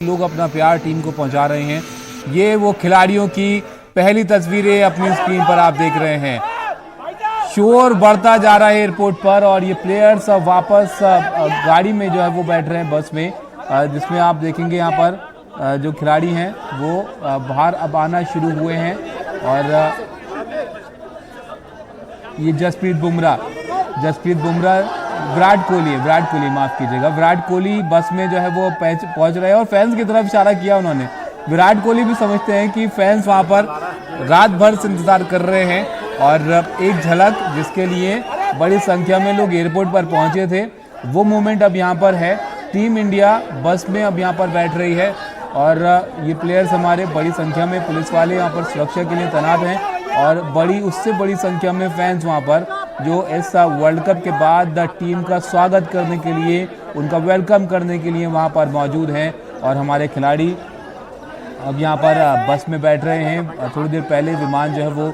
लोग अपना प्यार टीम को पहुंचा रहे हैं। ये वो खिलाड़ियों की पहली तस्वीरें अपनी स्क्रीन पर आप देख रहे हैं। शोर बढ़ता जा रहा है एयरपोर्ट पर और ये प्लेयर्स वापस गाड़ी में जो है वो बैठ रहे हैं, बस में, जिसमें आप देखेंगे यहाँ पर जो खिलाड़ी हैं वो बाहर अब आना शुरू हुए हैं। और ये जसप्रीत बुमराह विराट कोहली माफ कीजिएगा, विराट कोहली बस में जो है वो पहुंच रहे हैं और फैंस की तरफ इशारा किया उन्होंने। विराट कोहली भी समझते हैं कि फैंस वहां पर रात भर से इंतजार कर रहे हैं और एक झलक जिसके लिए बड़ी संख्या में लोग एयरपोर्ट पर पहुंचे थे, वो मोमेंट अब यहाँ पर है। टीम इंडिया बस में अब यहाँ पर बैठ रही है और ये प्लेयर्स हमारे बड़ी संख्या में, पुलिस वाले यहाँ पर सुरक्षा के लिए तैनात हैं और उससे बड़ी संख्या में फैंस वहाँ पर जो इस वर्ल्ड कप के बाद टीम का स्वागत करने के लिए, उनका वेलकम करने के लिए वहाँ पर मौजूद हैं। और हमारे खिलाड़ी अब यहाँ पर बस में बैठ रहे हैं। थोड़ी देर पहले विमान जो है वो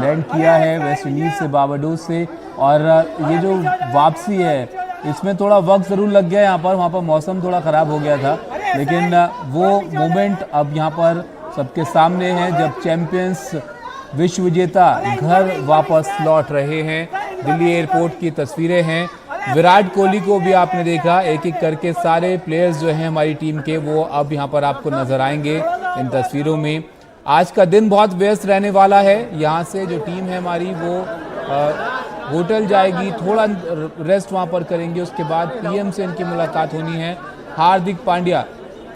लैंड किया है वेस्ट इंडीज़ से, बारबाडोस से, और ये जो वापसी है इसमें थोड़ा वक्त ज़रूर लग गया यहाँ पर। वहाँ पर मौसम थोड़ा ख़राब हो गया था, लेकिन वो मोमेंट अब यहाँ पर सबके सामने है जब चैंपियंस, विश्व विजेता घर वापस लौट रहे हैं। दिल्ली एयरपोर्ट की तस्वीरें हैं। विराट कोहली को भी आपने देखा, एक एक करके सारे प्लेयर्स जो हैं हमारी टीम के वो अब यहाँ पर आपको नजर आएंगे इन तस्वीरों में। आज का दिन बहुत व्यस्त रहने वाला है। यहाँ से जो टीम है हमारी वो होटल जाएगी, थोड़ा रेस्ट वहाँ पर करेंगे, उसके बाद पीएम से इनकी मुलाकात होनी है, हार्दिक पांड्या।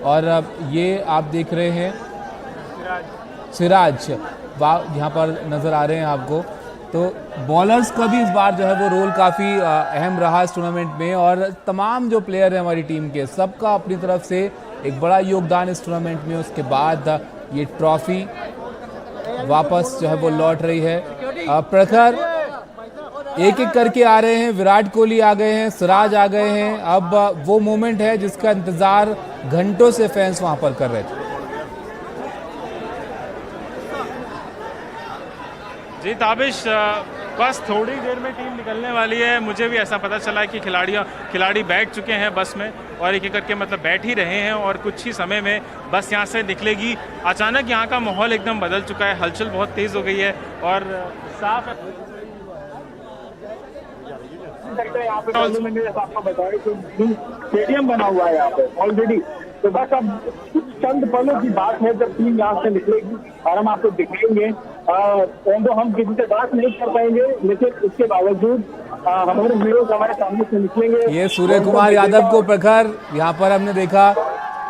और ये आप देख रहे हैं सिराज यहाँ पर नज़र आ रहे हैं आपको। तो बॉलर्स का भी इस बार जो है वो रोल काफ़ी अहम रहा इस टूर्नामेंट में और तमाम जो प्लेयर हैं हमारी टीम के, सबका अपनी तरफ से एक बड़ा योगदान इस टूर्नामेंट में। उसके बाद ये ट्रॉफी वापस जो है वो लौट रही है। प्रखर एक एक करके आ रहे हैं, विराट कोहली आ गए हैं, सिराज आ गए हैं। अब वो मोमेंट है जिसका इंतज़ार घंटों से फैंस वहाँ पर कर रहे थे। जी ताबिश, बस थोड़ी देर में टीम निकलने वाली है। मुझे भी ऐसा पता चला है कि खिलाड़ी बैठ चुके हैं बस में और एक एक करके मतलब बैठ ही रहे हैं और कुछ ही समय में बस यहाँ से निकलेगी। अचानक यहाँ का माहौल एकदम बदल चुका है, हलचल बहुत तेज़ हो गई है और साफ स्टेडियम बना हुआ है यहाँ पे ऑलरेडी। तो बस अब चंद पलों की बात है जब टीम यहाँ से निकलेगी और हम आपको दिखाएंगे। तो हम किसी से बात नहीं कर पाएंगे, लेकिन इसके बावजूद हमारे हीरोज हमारे सामने से निकलेंगे। ये सूर्य कुमार यादव को प्रखर यहाँ पर हमने देखा,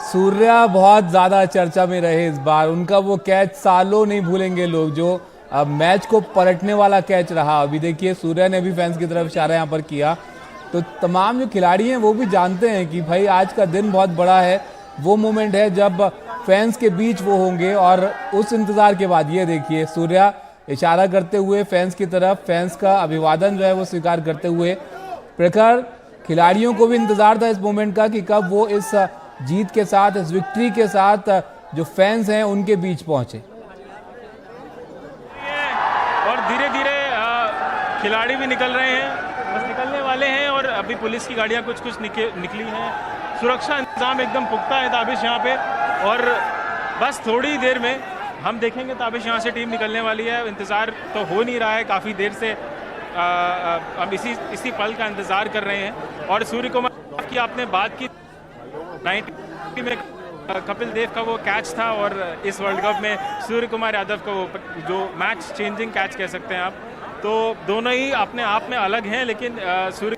सूर्या बहुत ज्यादा चर्चा में रहे इस बार। उनका वो कैच सालों नहीं भूलेंगे लोग, जो मैच को पलटने वाला कैच रहा। अभी देखिए सूर्या ने भी फैंस की तरफ इशारा यहाँ पर किया। तो तमाम जो खिलाड़ी हैं वो भी जानते हैं कि भाई आज का दिन बहुत बड़ा है। वो मोमेंट है जब फैंस के बीच वो होंगे और उस इंतज़ार के बाद ये देखिए सूर्या इशारा करते हुए फैंस की तरफ, फैंस का अभिवादन जो है वो स्वीकार करते हुए। प्रखर खिलाड़ियों को भी इंतज़ार था इस मोमेंट का कि कब वो इस जीत के साथ, इस विक्ट्री के साथ जो फैंस हैं उनके बीच पहुंचे। और धीरे धीरे खिलाड़ी भी निकल रहे हैं, बस निकलने वाले हैं और अभी पुलिस की गाड़ियां कुछ निकली हैं। सुरक्षा इंतजाम एकदम पुख्ता है ताबिश यहाँ पे और बस थोड़ी देर में हम देखेंगे ताबिश यहाँ से टीम निकलने वाली है। इंतज़ार तो हो नहीं रहा है, काफ़ी देर से हम इसी पल का इंतज़ार कर रहे हैं। और सूर्य कुमार की आपने बात की, 90 में कपिल देव का वो कैच था और इस वर्ल्ड कप में सूर्य कुमार यादव का वो जो मैच चेंजिंग कैच कह सकते हैं आप। तो दोनों ही अपने आप में अलग हैं, लेकिन सूर्य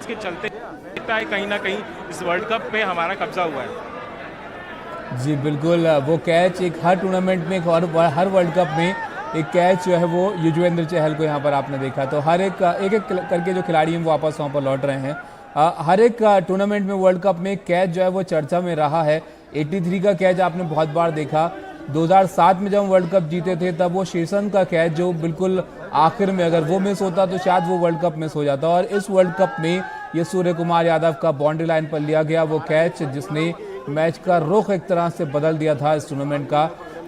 के चलते लगता है कहीं ना कहीं इस वर्ल्ड कप पे हमारा कब्जा हुआ है। जी बिल्कुल, वो कैच एक हर टूर्नामेंट में, हर वर्ल्ड कप में एक कैच जो है वो युजवेंद्र चहल को यहाँ पर आपने देखा। तो हर एक करके जो खिलाड़ी हैं वो वापस वहाँ पर लौट रहे हैं। हर एक टूर्नामेंट में, वर्ल्ड कप में कैच जो है वो चर्चा में रहा है। 83 का कैच आपने बहुत बार देखा। 2007 में जब हम वर्ल्ड कप जीते थे तब वो शीर्षन का कैच जो बिल्कुल आखिर में, अगर वो मिस होता तो शायद वो वर्ल्ड कप मिस हो जाता। और इस वर्ल्ड कप में ये सूर्य कुमार यादव का बाउंड्री लाइन पर लिया गया वो कैच जिसने मैच का रुख एक तरह से बदल दिया था इस टूर्नामेंट का।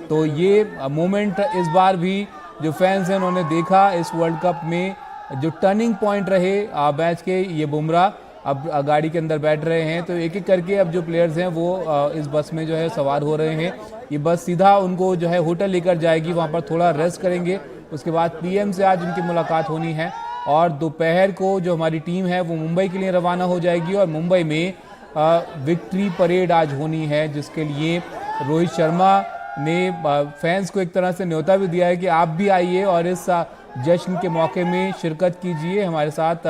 तो ये मोमेंट इस बार भी जो फैंस हैं उन्होंने देखा इस वर्ल्ड कप में। जो टर्निंग पॉइंट रहे मैच के, ये बुमराह अब गाड़ी के अंदर बैठ रहे हैं। तो एक एक करके अब जो प्लेयर्स हैं वो इस बस में जो है सवार हो रहे हैं। ये बस सीधा उनको जो है होटल लेकर जाएगी, वहाँ पर थोड़ा रेस्ट करेंगे। उसके बाद पीएम से आज उनकी मुलाकात होनी है और दोपहर को जो हमारी टीम है वो मुंबई के लिए रवाना हो जाएगी और मुंबई में विक्ट्री परेड आज होनी है, जिसके लिए रोहित शर्मा ने फैंस को एक तरह से न्योता भी दिया है कि आप भी आइए और इस जश्न के मौके में शिरकत कीजिए, हमारे साथ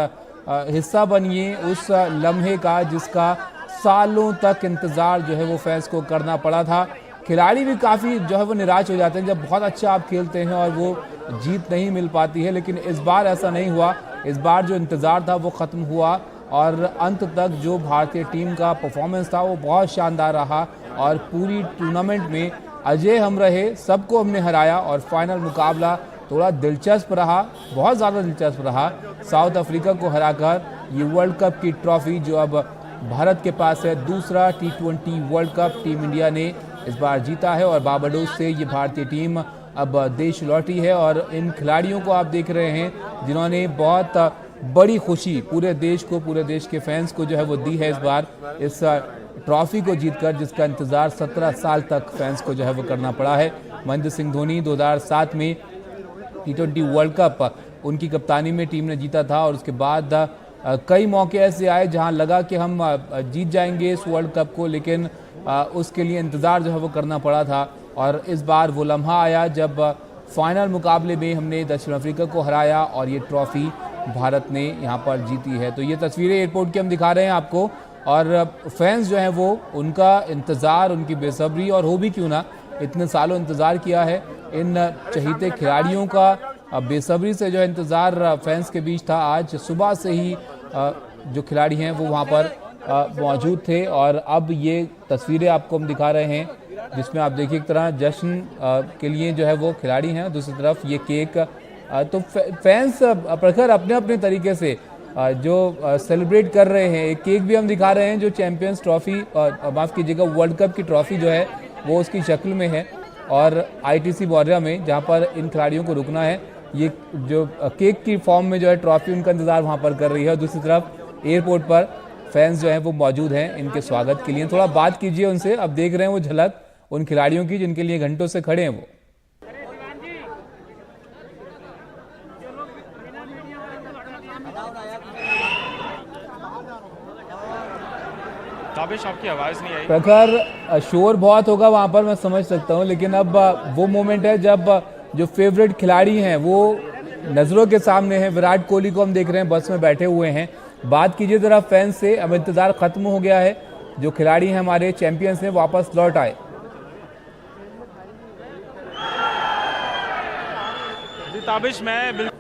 हिस्सा बनिए उस लम्हे का जिसका सालों तक इंतज़ार जो है वो फैंस को करना पड़ा था। खिलाड़ी भी काफ़ी जो है वो निराश हो जाते हैं जब बहुत अच्छा आप खेलते हैं और वो जीत नहीं मिल पाती है, लेकिन इस बार ऐसा नहीं हुआ। इस बार जो इंतज़ार था वो ख़त्म हुआ और अंत तक जो भारतीय टीम का परफॉर्मेंस था वो बहुत शानदार रहा और पूरी टूर्नामेंट में अजय हम रहे, सबको हमने हराया और फाइनल मुकाबला थोड़ा दिलचस्प रहा, बहुत ज़्यादा दिलचस्प रहा। साउथ अफ्रीका को हराकर ये वर्ल्ड कप की ट्रॉफी जो अब भारत के पास है, दूसरा T20 world cup team India ने इस बार जीता है और बारबाडोस से ये भारतीय टीम अब देश लौटी है। और इन खिलाड़ियों को आप देख रहे हैं जिन्होंने बहुत बड़ी खुशी पूरे देश को, पूरे देश के फैंस को जो है वो दी है इस बार इस ट्रॉफी को जीतकर, जिसका इंतज़ार 17 साल तक फैंस को जो है वो करना पड़ा है। महेंद्र सिंह धोनी 2007 में T20 वर्ल्ड कप उनकी कप्तानी में टीम ने जीता था और उसके बाद कई मौके ऐसे आए जहां लगा कि हम जीत जाएंगे इस वर्ल्ड कप को, लेकिन उसके लिए इंतज़ार जो है वो करना पड़ा था। और इस बार वो लम्हा आया जब फाइनल मुकाबले में हमने दक्षिण अफ्रीका को हराया और ये ट्रॉफ़ी भारत ने यहाँ पर जीती है। तो ये तस्वीरें एयरपोर्ट की हम दिखा रहे हैं आपको और फैंस जो हैं वो उनका इंतज़ार, उनकी बेसब्री, और हो भी क्यों ना, इतने सालों इंतज़ार किया है, इन चहीते खिलाड़ियों का बेसब्री से जो है इंतज़ार फैंस के बीच था। आज सुबह से ही जो खिलाड़ी हैं वो वहाँ पर मौजूद थे और अब ये तस्वीरें आपको हम दिखा रहे हैं जिसमें आप देखिए एक तरह जश्न के लिए जो है वो खिलाड़ी हैं, दूसरी तरफ ये केक। तो फैंस प्रखर अपने अपने तरीके से जो सेलिब्रेट कर रहे हैं। एक केक भी हम दिखा रहे हैं जो चैंपियंस ट्रॉफी, माफ़ कीजिएगा, वर्ल्ड कप की ट्रॉफी जो है वो उसकी शक्ल में है और ITC बॉर्डर में जहाँ पर इन खिलाड़ियों को रुकना है, ये जो केक की फॉर्म में जो है ट्रॉफी उनका इंतज़ार वहाँ पर कर रही है। और दूसरी तरफ एयरपोर्ट पर फैंस जो हैं वो मौजूद हैं इनके स्वागत के लिए। थोड़ा बात कीजिए उनसे, अब देख रहे हैं वो झलक उन खिलाड़ियों की जिनके लिए घंटों से खड़े हैं वो। ताबिश, आपकी आवाज़ नहीं आई। प्रखर शोर बहुत होगा वहाँ पर, मैं समझ सकता हूँ, लेकिन अब वो मोमेंट है जब जो फेवरेट खिलाड़ी हैं वो नज़रों के सामने हैं। विराट कोहली को हम देख रहे हैं बस में बैठे हुए हैं। बात कीजिए ज़रा फैंस से, अब इंतज़ार ख़त्म हो गया है, जो खिलाड़ी हैं हमारे चैंपियंस हैं वापस लौट आए। जी ताबिश, मैं बिल्कुल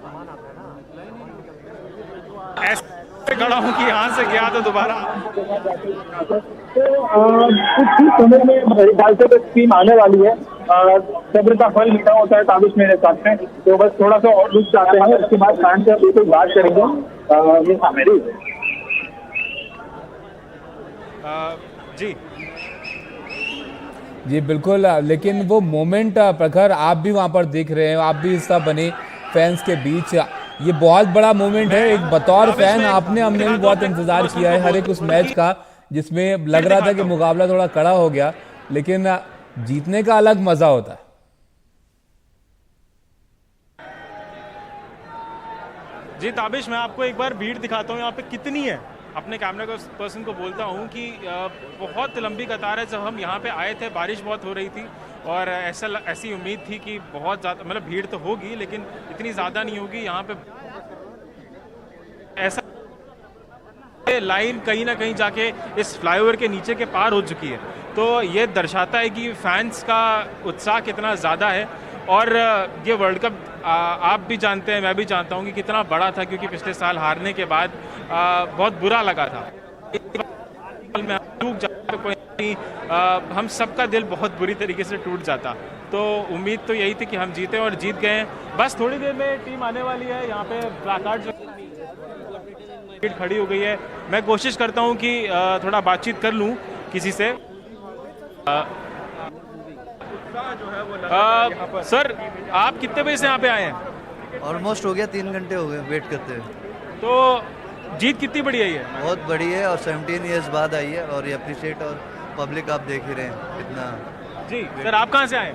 ऐसे खड़ा हूँ कि यहाँ से गया तो दोबारा तो कुछ ही समय में मेरे ख्याल से टीम आने वाली है। सब्र का फल मीठा होता है ताबिश मेरे साथ में, तो बस थोड़ा सा और रुक जाते हैं, उसके बाद फैन से बिल्कुल बात करेंगे। मेरी जी जी बिल्कुल, लेकिन वो मोमेंट प्रखर आप भी वहाँ पर देख रहे हैं, आप भी हिस्सा बने फैंस के बीच। ये बहुत बड़ा मोमेंट है, एक बतौर फैन आपने हमने भी बहुत इंतजार किया है हर एक उस मैच का जिसमें लग रहा था कि मुकाबला थोड़ा कड़ा हो गया, लेकिन जीतने का अलग मजा होता है। जी ताबिश, मैं आपको एक बार भीड़ दिखाता हूँ यहाँ पे कितनी है। अपने कैमरा को पर्सन को बोलता हूँ कि बहुत लंबी कतार है। जब हम यहाँ पे आए थे बारिश बहुत हो रही थी और ऐसी उम्मीद थी कि बहुत ज़्यादा मतलब भीड़ तो होगी लेकिन इतनी ज़्यादा नहीं होगी। यहाँ पे ऐसा लाइन कहीं ना कहीं जाके इस फ्लाईओवर के नीचे के पार हो चुकी है, तो ये दर्शाता है कि फैंस का उत्साह कितना ज़्यादा है। और ये वर्ल्ड कप आप भी जानते हैं, मैं भी जानता हूँ कि कितना बड़ा था, क्योंकि पिछले साल हारने के बाद बहुत बुरा लगा था। हम सबका दिल बहुत बुरी तरीके से टूट जाता। तो उम्मीद तो यही थी कि हम जीते और जीत गए। बस थोड़ी देर में टीम आने वाली है। यहाँ पे प्लाकार्ड जो खड़ी हो गई है, मैं कोशिश करता हूँ कि थोड़ा बातचीत कर लूँ किसी से। सर, आप कितने बजे से यहाँ पे आए हैं? ऑलमोस्ट हो गया, 3 घंटे हो गए वेट करते हुए। तो जीत कितनी बड़ी आई है? बहुत बड़ी है और 17 इयर्स बाद आई है और ये अप्रिशिएट, और पब्लिक आप देख ही रहे हैं कितना। जी सर, आप कहाँ से आए?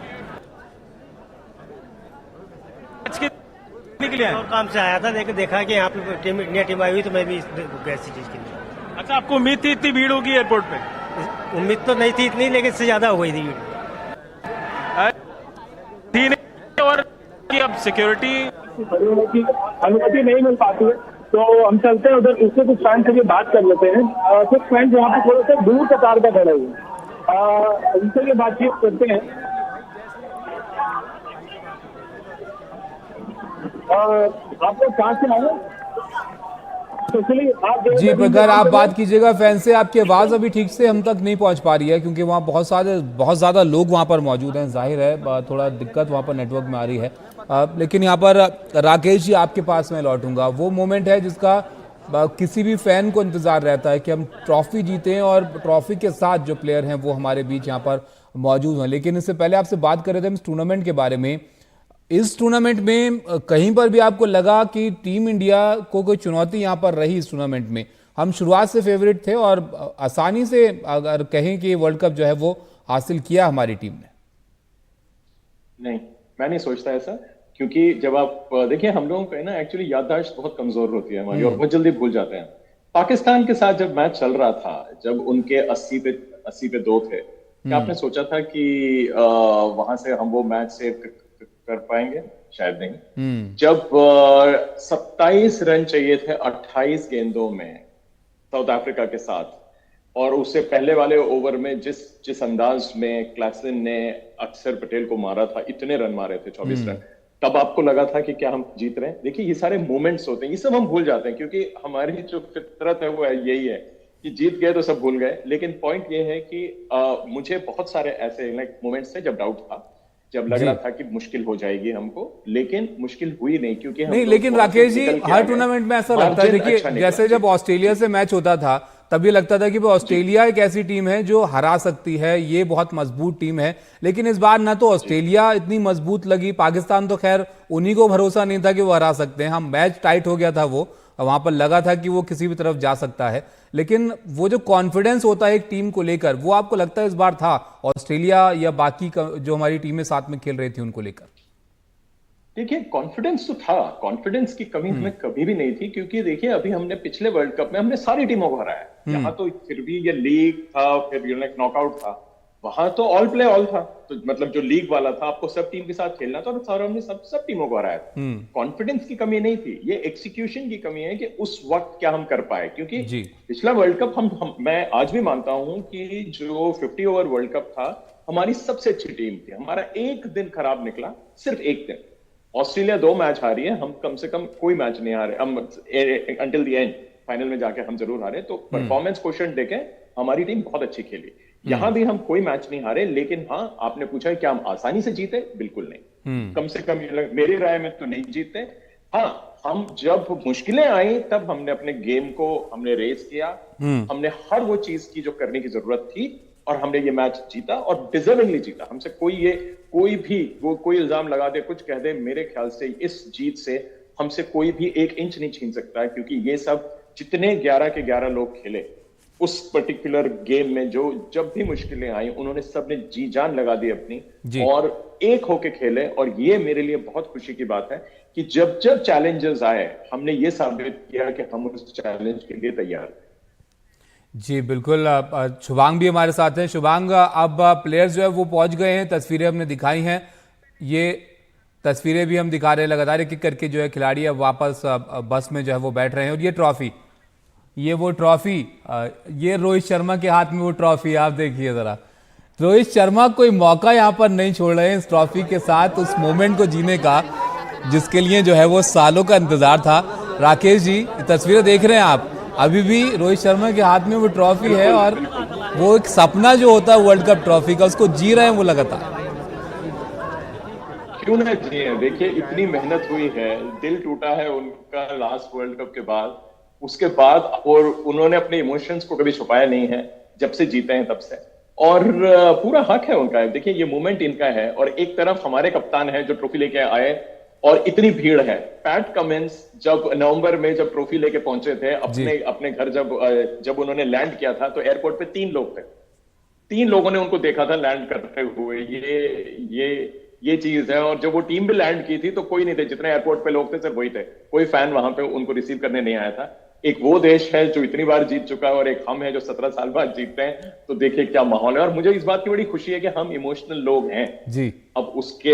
आज कितने के लिए आए? और काम से आया था, लेकिन देखा कि यहाँ पे टीम इंडिया टीम आई हुई तो मैं भी ऐसी चीज के लिए। अच्छा, आपको उम्मीद थी इतनी भीड़ होगी एयरपोर्ट पे? उम्मीद तो नहीं थी इतनी, लेकिन इससे ज्यादा हो गई थी भीड़। थी नहीं, और कि अब सिक्योरिटी की अनुमति नहीं मिल पाती है, तो हम चलते हैं उधर, दूसरे कुछ फैन से भी बात कर लेते हैं। कुछ फैन यहाँ पे थोड़े से दूर कतार का खड़े हुए, उनसे भी बातचीत करते हैं। आप लोग कहाँ से आए? जी प्रखर, आप बात कीजिएगा फैन से। आपकी आवाज़ अभी ठीक से हम तक नहीं पहुंच पा रही है क्योंकि वहाँ बहुत ज़्यादा लोग वहाँ पर मौजूद हैं। जाहिर है थोड़ा दिक्कत वहाँ पर नेटवर्क में आ रही है। लेकिन यहाँ पर राकेश जी, आपके पास मैं लौटूंगा। वो मोमेंट है जिसका किसी भी फैन को इंतज़ार रहता है कि हम ट्रॉफी जीतें और ट्रॉफी के साथ जो प्लेयर हैं वो हमारे बीच यहाँ पर मौजूद हैं। लेकिन इससे पहले आपसे बात कर रहे थे हम इस टूर्नामेंट के बारे में। इस टूर्नामेंट में कहीं पर भी आपको लगा कि टीम इंडिया को कोई चुनौती यहाँ पर रही? इस टूर्नामेंट में हम शुरुआत से फेवरेट थे और आसानी से अगर कहें कि वर्ल्ड कप जो है वो हासिल किया हमारी टीम ने। नहीं, मैं नहीं सोचता ऐसा, क्योंकि जब आप देखिए हम लोगों को ना एक्चुअली याददाश्त बहुत कमजोर होती है हमारी और बहुत जल्दी भूल जाते हैं। पाकिस्तान के साथ जब मैच चल रहा था, जब उनके 80 पे 2 थे, क्या आपने सोचा था कि वहां से हम वो मैच सेव कर पाएंगे? शायद नहीं। जब 27 रन चाहिए थे 28 गेंदों में साउथ अफ्रीका के साथ, और उससे पहले वाले ओवर में जिस अंदाज में क्लासन ने अक्षर पटेल को मारा था, इतने रन मारे थे 24 रन, तब आपको लगा था कि क्या हम जीत रहे हैं? देखिए, ये सारे मोमेंट्स होते हैं, ये सब हम भूल जाते हैं क्योंकि हमारी जो फितरत है वो यही है कि जीत गए तो सब भूल गए। लेकिन पॉइंट ये है कि मुझे बहुत सारे ऐसे मोमेंट्स थे जब डाउट था, जब लग रहा था कि मुश्किल हो जाएगी हमको, लेकिन मुश्किल हुई नहीं क्योंकि हम नहीं। लेकिन राकेश जी, हर टूर्नामेंट में ऐसा लगता है, देखिए जैसे जब ऑस्ट्रेलिया से मैच होता था तब ये लगता था कि वो ऑस्ट्रेलिया एक ऐसी टीम है जो हरा सकती है, ये बहुत मजबूत टीम है। लेकिन इस बार ना तो ऑस्ट्रेलिया इतनी मजबूत लगी, पाकिस्तान तो खैर उन्हीं को भरोसा नहीं था कि वो हरा सकते हैं। हम मैच टाइट हो गया था, वो वहां पर लगा था कि वो किसी भी तरफ जा सकता है। लेकिन वो जो कॉन्फिडेंस होता है एक टीम को लेकर, वो आपको लगता है इस बार था ऑस्ट्रेलिया या बाकी जो हमारी टीमें साथ में खेल रही थी उनको लेकर? देखिए, कॉन्फिडेंस तो था, कॉन्फिडेंस की कमी हमें कभी भी नहीं थी, क्योंकि देखिए अभी हमने पिछले वर्ल्ड कप में हमने सारी टीमों को हराया। यहाँ तो फिर भी ये लीग था, फिर नॉकआउट था, वहां तो ऑल प्ले ऑल था, तो मतलब जो लीग वाला था आपको सब टीम के साथ खेलना था, और हमने सब टीमों को हराया था। कॉन्फिडेंस की कमी नहीं थी, ये एक्सिक्यूशन की कमी है कि उस वक्त क्या हम कर पाए। क्योंकि पिछला वर्ल्ड कप मैं आज भी मानता हूं कि जो 50 ओवर वर्ल्ड कप था, हमारी सबसे अच्छी टीम थी। हमारा एक दिन खराब निकला, सिर्फ एक दिन। ऑस्ट्रेलिया 2 मैच हारी है, हम कम से कम कोई मैच नहीं हारे, हम अंटिल द एंड फाइनल में जाके हम जरूर हारे। तो परफॉर्मेंस क्वोशिएंट देखें, हमारी टीम बहुत अच्छी खेली। यहां भी हम कोई मैच नहीं हारे, लेकिन हाँ, आपने पूछा है क्या हम आसानी से जीते? बिल्कुल नहीं। कम से कम मेरी राय में तो नहीं जीते। हाँ, हम जब मुश्किलें आई तब हमने अपने गेम को हमने रेस किया, हमने हर वो चीज की जो करने की जरूरत थी, और हमने ये मैच जीता और डिजर्विंगली जीता। हमसे कोई इल्जाम लगा दे, कुछ कह दे, मेरे ख्याल से इस जीत से हमसे कोई भी 1 इंच नहीं छीन सकता है, क्योंकि ये सब जितने 11 के 11 लोग खेले उस पर्टिकुलर गेम में, जो जब भी मुश्किलें आई उन्होंने सबने जी जान लगा दी अपनी और एक होके खेले। और ये मेरे लिए बहुत खुशी की बात है कि जब चैलेंजेस आए, हमने ये साबित किया कि हम उस चैलेंज के लिए तैयार हैं। जी बिल्कुल। शुभांग भी हमारे साथ हैं। शुभांग, अब प्लेयर्स जो है वो पहुंच गए हैं, तस्वीरें हमने दिखाई हैं, ये तस्वीरें भी हम दिखा रहे हैं लगातार एक एक करके जो है खिलाड़ी अब वापस बस में जो है वो बैठ रहे हैं। और ये ट्रॉफी, ये वो ट्रॉफी, ये रोहित शर्मा के हाथ में वो ट्रॉफी, आप देखिए जरा। रोहित शर्मा कोई मौका यहाँ पर नहीं छोड़ रहे हैं इस ट्रॉफी के साथ उस मोमेंट को जीने का जिसके लिए जो है वो सालों का इंतजार था। राकेश जी, तस्वीरें देख रहे हैं आप, अभी भी रोहित शर्मा के हाथ में वो ट्रॉफी है और वो एक सपना जो होता है वर्ल्ड कप ट्रॉफी का, उसको जी रहे हैं वो लगातार। क्यों ना जिए? देखिए, इतनी मेहनत हुई है, दिल टूटा है उनका लास्ट वर्ल्ड कप के बाद, उसके बाद, और उन्होंने अपने इमोशंस को कभी छुपाया नहीं है जब से जीते हैं तब से, और पूरा हक है उनका। देखिए, ये मोमेंट इनका है, और एक तरफ हमारे कप्तान है जो ट्रॉफी लेके आए, और इतनी भीड़ है। पैट कमिंस जब नवंबर में जब ट्रॉफी लेके पहुंचे थे अपने अपने घर, जब उन्होंने लैंड किया था तो एयरपोर्ट पे 3 लोग थे, 3 लोगों ने उनको देखा था लैंड करते हुए। ये चीज है। और जब वो टीम भी लैंड की थी तो कोई नहीं थे, जितने एयरपोर्ट पे लोग थे सिर्फ वही थे, कोई फैन वहां पे उनको रिसीव करने नहीं आया था। एक वो देश है जो इतनी बार जीत चुका है और एक हम है जो 17 साल बाद जीतते हैं, तो देखिए क्या माहौल है। और मुझे इस बात की बड़ी खुशी है कि हम इमोशनल लोग हैं जी। अब उसके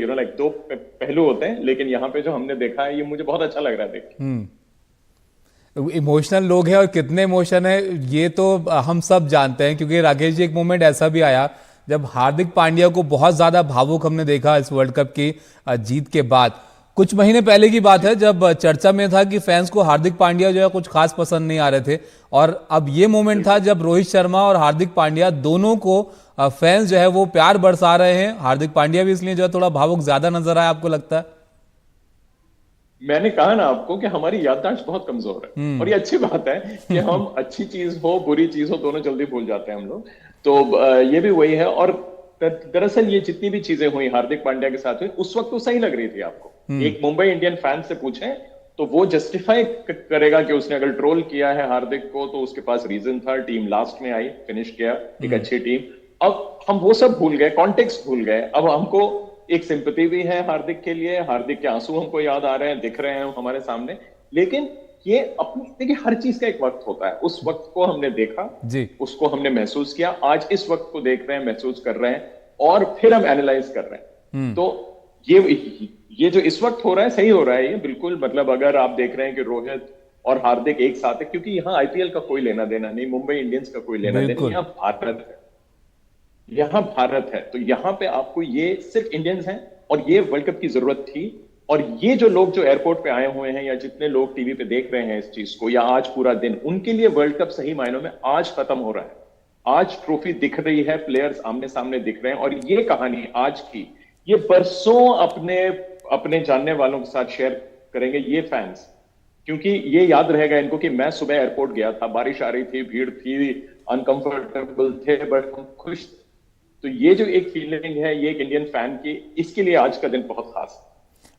लाइक 2 पहलू होते हैं, लेकिन यहाँ पे जो हमने देखा है ये मुझे बहुत अच्छा लग रहा है देख के। इमोशनल लोग हैं और कितने इमोशन है ये तो हम सब जानते हैं, क्योंकि राकेश जी एक मोमेंट ऐसा भी आया जब हार्दिक पांड्या को बहुत ज्यादा भावुक हमने देखा इस वर्ल्ड कप की जीत के बाद। कुछ महीने पहले की बात है जब चर्चा में था कि फैंस को हार्दिक पांड्या जो है कुछ खास पसंद नहीं आ रहे थे, और अब ये मोमेंट था जब रोहित शर्मा और हार्दिक पांड्या दोनों को फैंस जो है वो प्यार बरसा रहे हैं। हार्दिक पांड्या भी इसलिए जो है थोड़ा भावुक ज्यादा नजर आया, आपको लगता है? मैंने कहा ना आपको कि हमारी याददाश्त बहुत कमजोर है, और ये अच्छी बात है कि हम अच्छी चीज हो बुरी चीज हो दोनों जल्दी भूल जाते हैं हम लोग। तो ये भी वही है। और दरअसल ये जितनी भी चीजें हुई हार्दिक पांड्या के साथ हुई उस वक्त तो सही लग रही थी आपको। एक मुंबई इंडियन फैन से पूछें तो वो जस्टिफाई करेगा कि उसने अगर ट्रोल किया है हार्दिक को तो उसके पास रीजन था, टीम लास्ट में आई, फिनिश किया, एक अच्छी टीम। अब हम वो सब भूल गए, कॉन्टेक्स्ट भूल गए। अब हमको एक सिंपैथी भी है हार्दिक के लिए, हार्दिक के आंसू हमको याद आ रहे हैं, दिख रहे हैं हमारे सामने। लेकिन ये अपनी, देखिए हर चीज का एक वक्त होता है। उस वक्त को हमने देखा जी, उसको हमने महसूस किया, आज इस वक्त को देख रहे हैं, महसूस कर रहे हैं, और फिर हम एनालाइज कर रहे हैं। तो ये जो इस वक्त हो रहा है सही हो रहा है ये बिल्कुल। मतलब अगर आप देख रहे हैं कि रोहित और हार्दिक एक साथ है, क्योंकि यहाँ आईपीएल का कोई लेना देना नहीं, मुंबई इंडियंस का कोई लेना देना, यहाँ भारत है, यहाँ भारत है। तो यहाँ पे आपको ये सिर्फ इंडियंस हैं, और ये वर्ल्ड कप की जरूरत थी। और ये जो लोग जो एयरपोर्ट पे आए हुए हैं या जितने लोग टीवी पे देख रहे हैं इस चीज को, या आज पूरा दिन, उनके लिए वर्ल्ड कप सही मायनों में आज खत्म हो रहा है। आज ट्रॉफी दिख रही है, प्लेयर्स आमने सामने दिख रहे हैं, और ये कहानी आज की ये बरसों अपने जानने वालों के साथ शेयर करेंगे ये फैंस, क्योंकि ये याद रहेगा इनको कि मैं सुबह एयरपोर्ट गया था, बारिश आ रही थी, भीड़ थी, अनकंफर्टेबल थे, बट हम खुश थे। तो ये जो एक फीलिंग है ये एक इंडियन फैन की, इसके लिए आज का दिन बहुत खास है।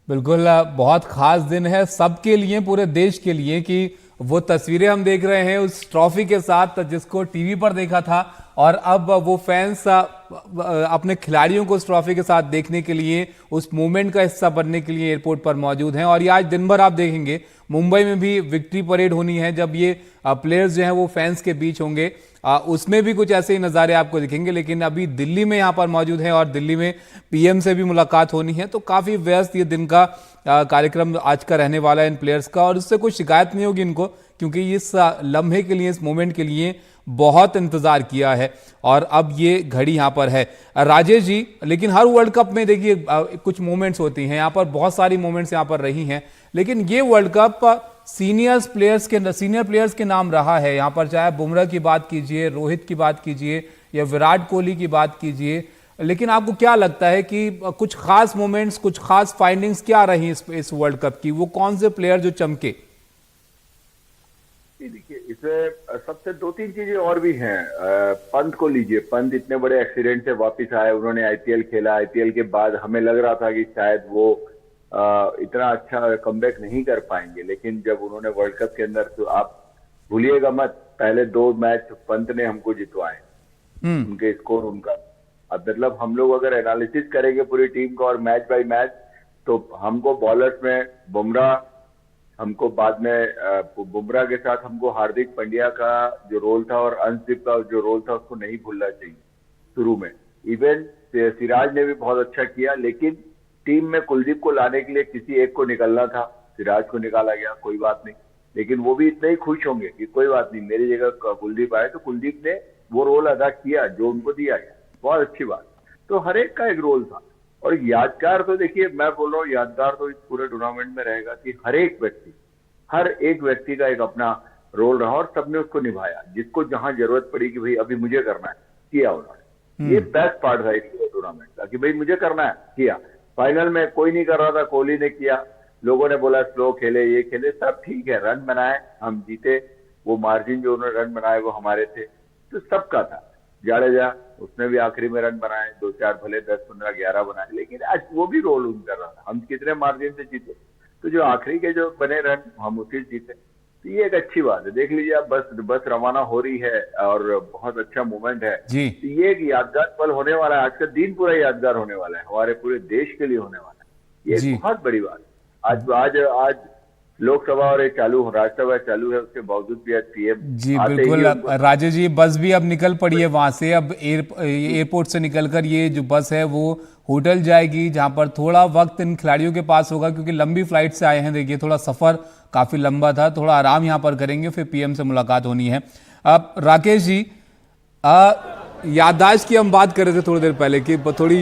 बिल्कुल बहुत खास दिन है सबके लिए, पूरे देश के लिए, कि वो तस्वीरें हम देख रहे हैं उस ट्रॉफी के साथ जिसको टीवी पर देखा था, और अब वो फैंस अपने खिलाड़ियों को उस ट्रॉफी के साथ देखने के लिए, उस मूवमेंट का हिस्सा बनने के लिए एयरपोर्ट पर मौजूद हैं। और ये आज दिन भर आप देखेंगे मुंबई में भी विक्ट्री परेड होनी है, जब ये प्लेयर्स जो हैं वो फैंस के बीच होंगे, उसमें भी कुछ ऐसे ही नज़ारे आपको दिखेंगे। लेकिन अभी दिल्ली में यहाँ पर मौजूद हैं और दिल्ली में पीएम से भी मुलाकात होनी है, तो काफ़ी व्यस्त ये दिन का कार्यक्रम आज का रहने वाला है इन प्लेयर्स का, और उससे कोई शिकायत नहीं होगी इनको, क्योंकि इस लम्हे के लिए, इस मोमेंट के लिए बहुत इंतजार किया है, और अब ये घड़ी यहाँ पर है। राजेश जी, लेकिन हर वर्ल्ड कप में देखिए कुछ मोमेंट्स होती हैं, यहाँ पर बहुत सारी मोमेंट्स यहाँ पर रही हैं, लेकिन ये वर्ल्ड कप सीनियर प्लेयर्स के नाम रहा है यहाँ पर, चाहे बुमराह की बात कीजिए, रोहित की बात कीजिए, या विराट कोहली की बात कीजिए। लेकिन आपको क्या लगता है कि कुछ खास मोमेंट्स, कुछ खास फाइंडिंग्स क्या रही इस वर्ल्ड कप की? वो कौन से प्लेयर जो चमके? देखिए, इसमें सबसे 2-3 चीजें और भी हैं। पंत को लीजिए, पंत इतने बड़े एक्सीडेंट से वापस आए, उन्होंने आईपीएल खेला। आईपीएल के बाद हमें लग रहा था कि शायद वो इतना अच्छा कमबैक नहीं कर पाएंगे, लेकिन जब उन्होंने वर्ल्ड कप के अंदर, तो आप भूलिएगा मत, पहले 2 मैच पंत ने हमको जितवाए, उनके स्कोर उनका। अब मतलब हम लोग अगर एनालिसिस करेंगे पूरी टीम का और मैच बाय मैच, तो हमको बॉलर्स में बुमराह, हमको बाद में बुमराह के साथ हमको हार्दिक पांड्या का जो रोल था और अंशदीप का जो रोल था उसको नहीं भूलना चाहिए शुरू में। इवन सिराज ने भी बहुत अच्छा किया, लेकिन टीम में कुलदीप को लाने के लिए किसी एक को निकलना था, सिराज को निकाला गया, कोई बात नहीं, लेकिन वो भी इतने ही खुश होंगे कि कोई बात नहीं, मेरी जगह कुलदीप आए, तो कुलदीप ने वो रोल अदा किया जो उनको दिया गया, बहुत अच्छी बात। तो हर एक का एक रोल था, और यादगार तो देखिए, मैं बोल रहा हूँ यादगार तो इस पूरे टूर्नामेंट में रहेगा कि हर एक व्यक्ति का एक अपना रोल रहा, और सबने उसको निभाया, जिसको जहां जरूरत पड़ी कि भाई अभी मुझे करना है, किया उन्होंने। ये बेस्ट पार्ट था इस टूर्नामेंट का, कि भाई मुझे करना है, किया। फाइनल में कोई नहीं कर रहा था, कोहली ने किया, लोगों ने बोला स्लो खेले, ये खेले, सब ठीक है, रन बनाए, हम जीते, वो मार्जिन जो उन्होंने रन बनाए वो हमारे थे, तो सबका था। जाडेजा उसने भी आखिरी में रन बनाए, 2-4 भले 10, 15, 11 बनाए, लेकिन आज वो भी रोल उन कर रहा था। हम कितने मार्जिन से जीते, तो जो आखिरी के जो बने रन हम उसी जीते, तो ये एक अच्छी बात है। देख लीजिए आप, बस रवाना हो रही है और बहुत अच्छा मूवमेंट है जी। तो ये एक यादगार पल होने वाला है। आज का दिन पूरा यादगार होने वाला है, हमारे पूरे देश के लिए होने वाला है। ये जी। एक बहुत बड़ी बात है। आज लोकसभा और राज्यसभा चालू है, उसके बावजूद भी आज पीएम जी बिल्कुल राजेश जी, बस भी अब निकल पड़ी है वहां से। अब एयरपोर्ट से निकलकर ये जो बस है वो होटल जाएगी, जहां पर थोड़ा वक्त इन खिलाड़ियों के पास होगा क्योंकि लंबी फ्लाइट से आए हैं। देखिए थोड़ा सफर काफी लंबा था, थोड़ा आराम यहाँ पर करेंगे, फिर पीएम से मुलाकात होनी है। अब राकेश जी, याददाश्त की हम बात कर रहे थे थोड़ी देर पहले कि थोड़ी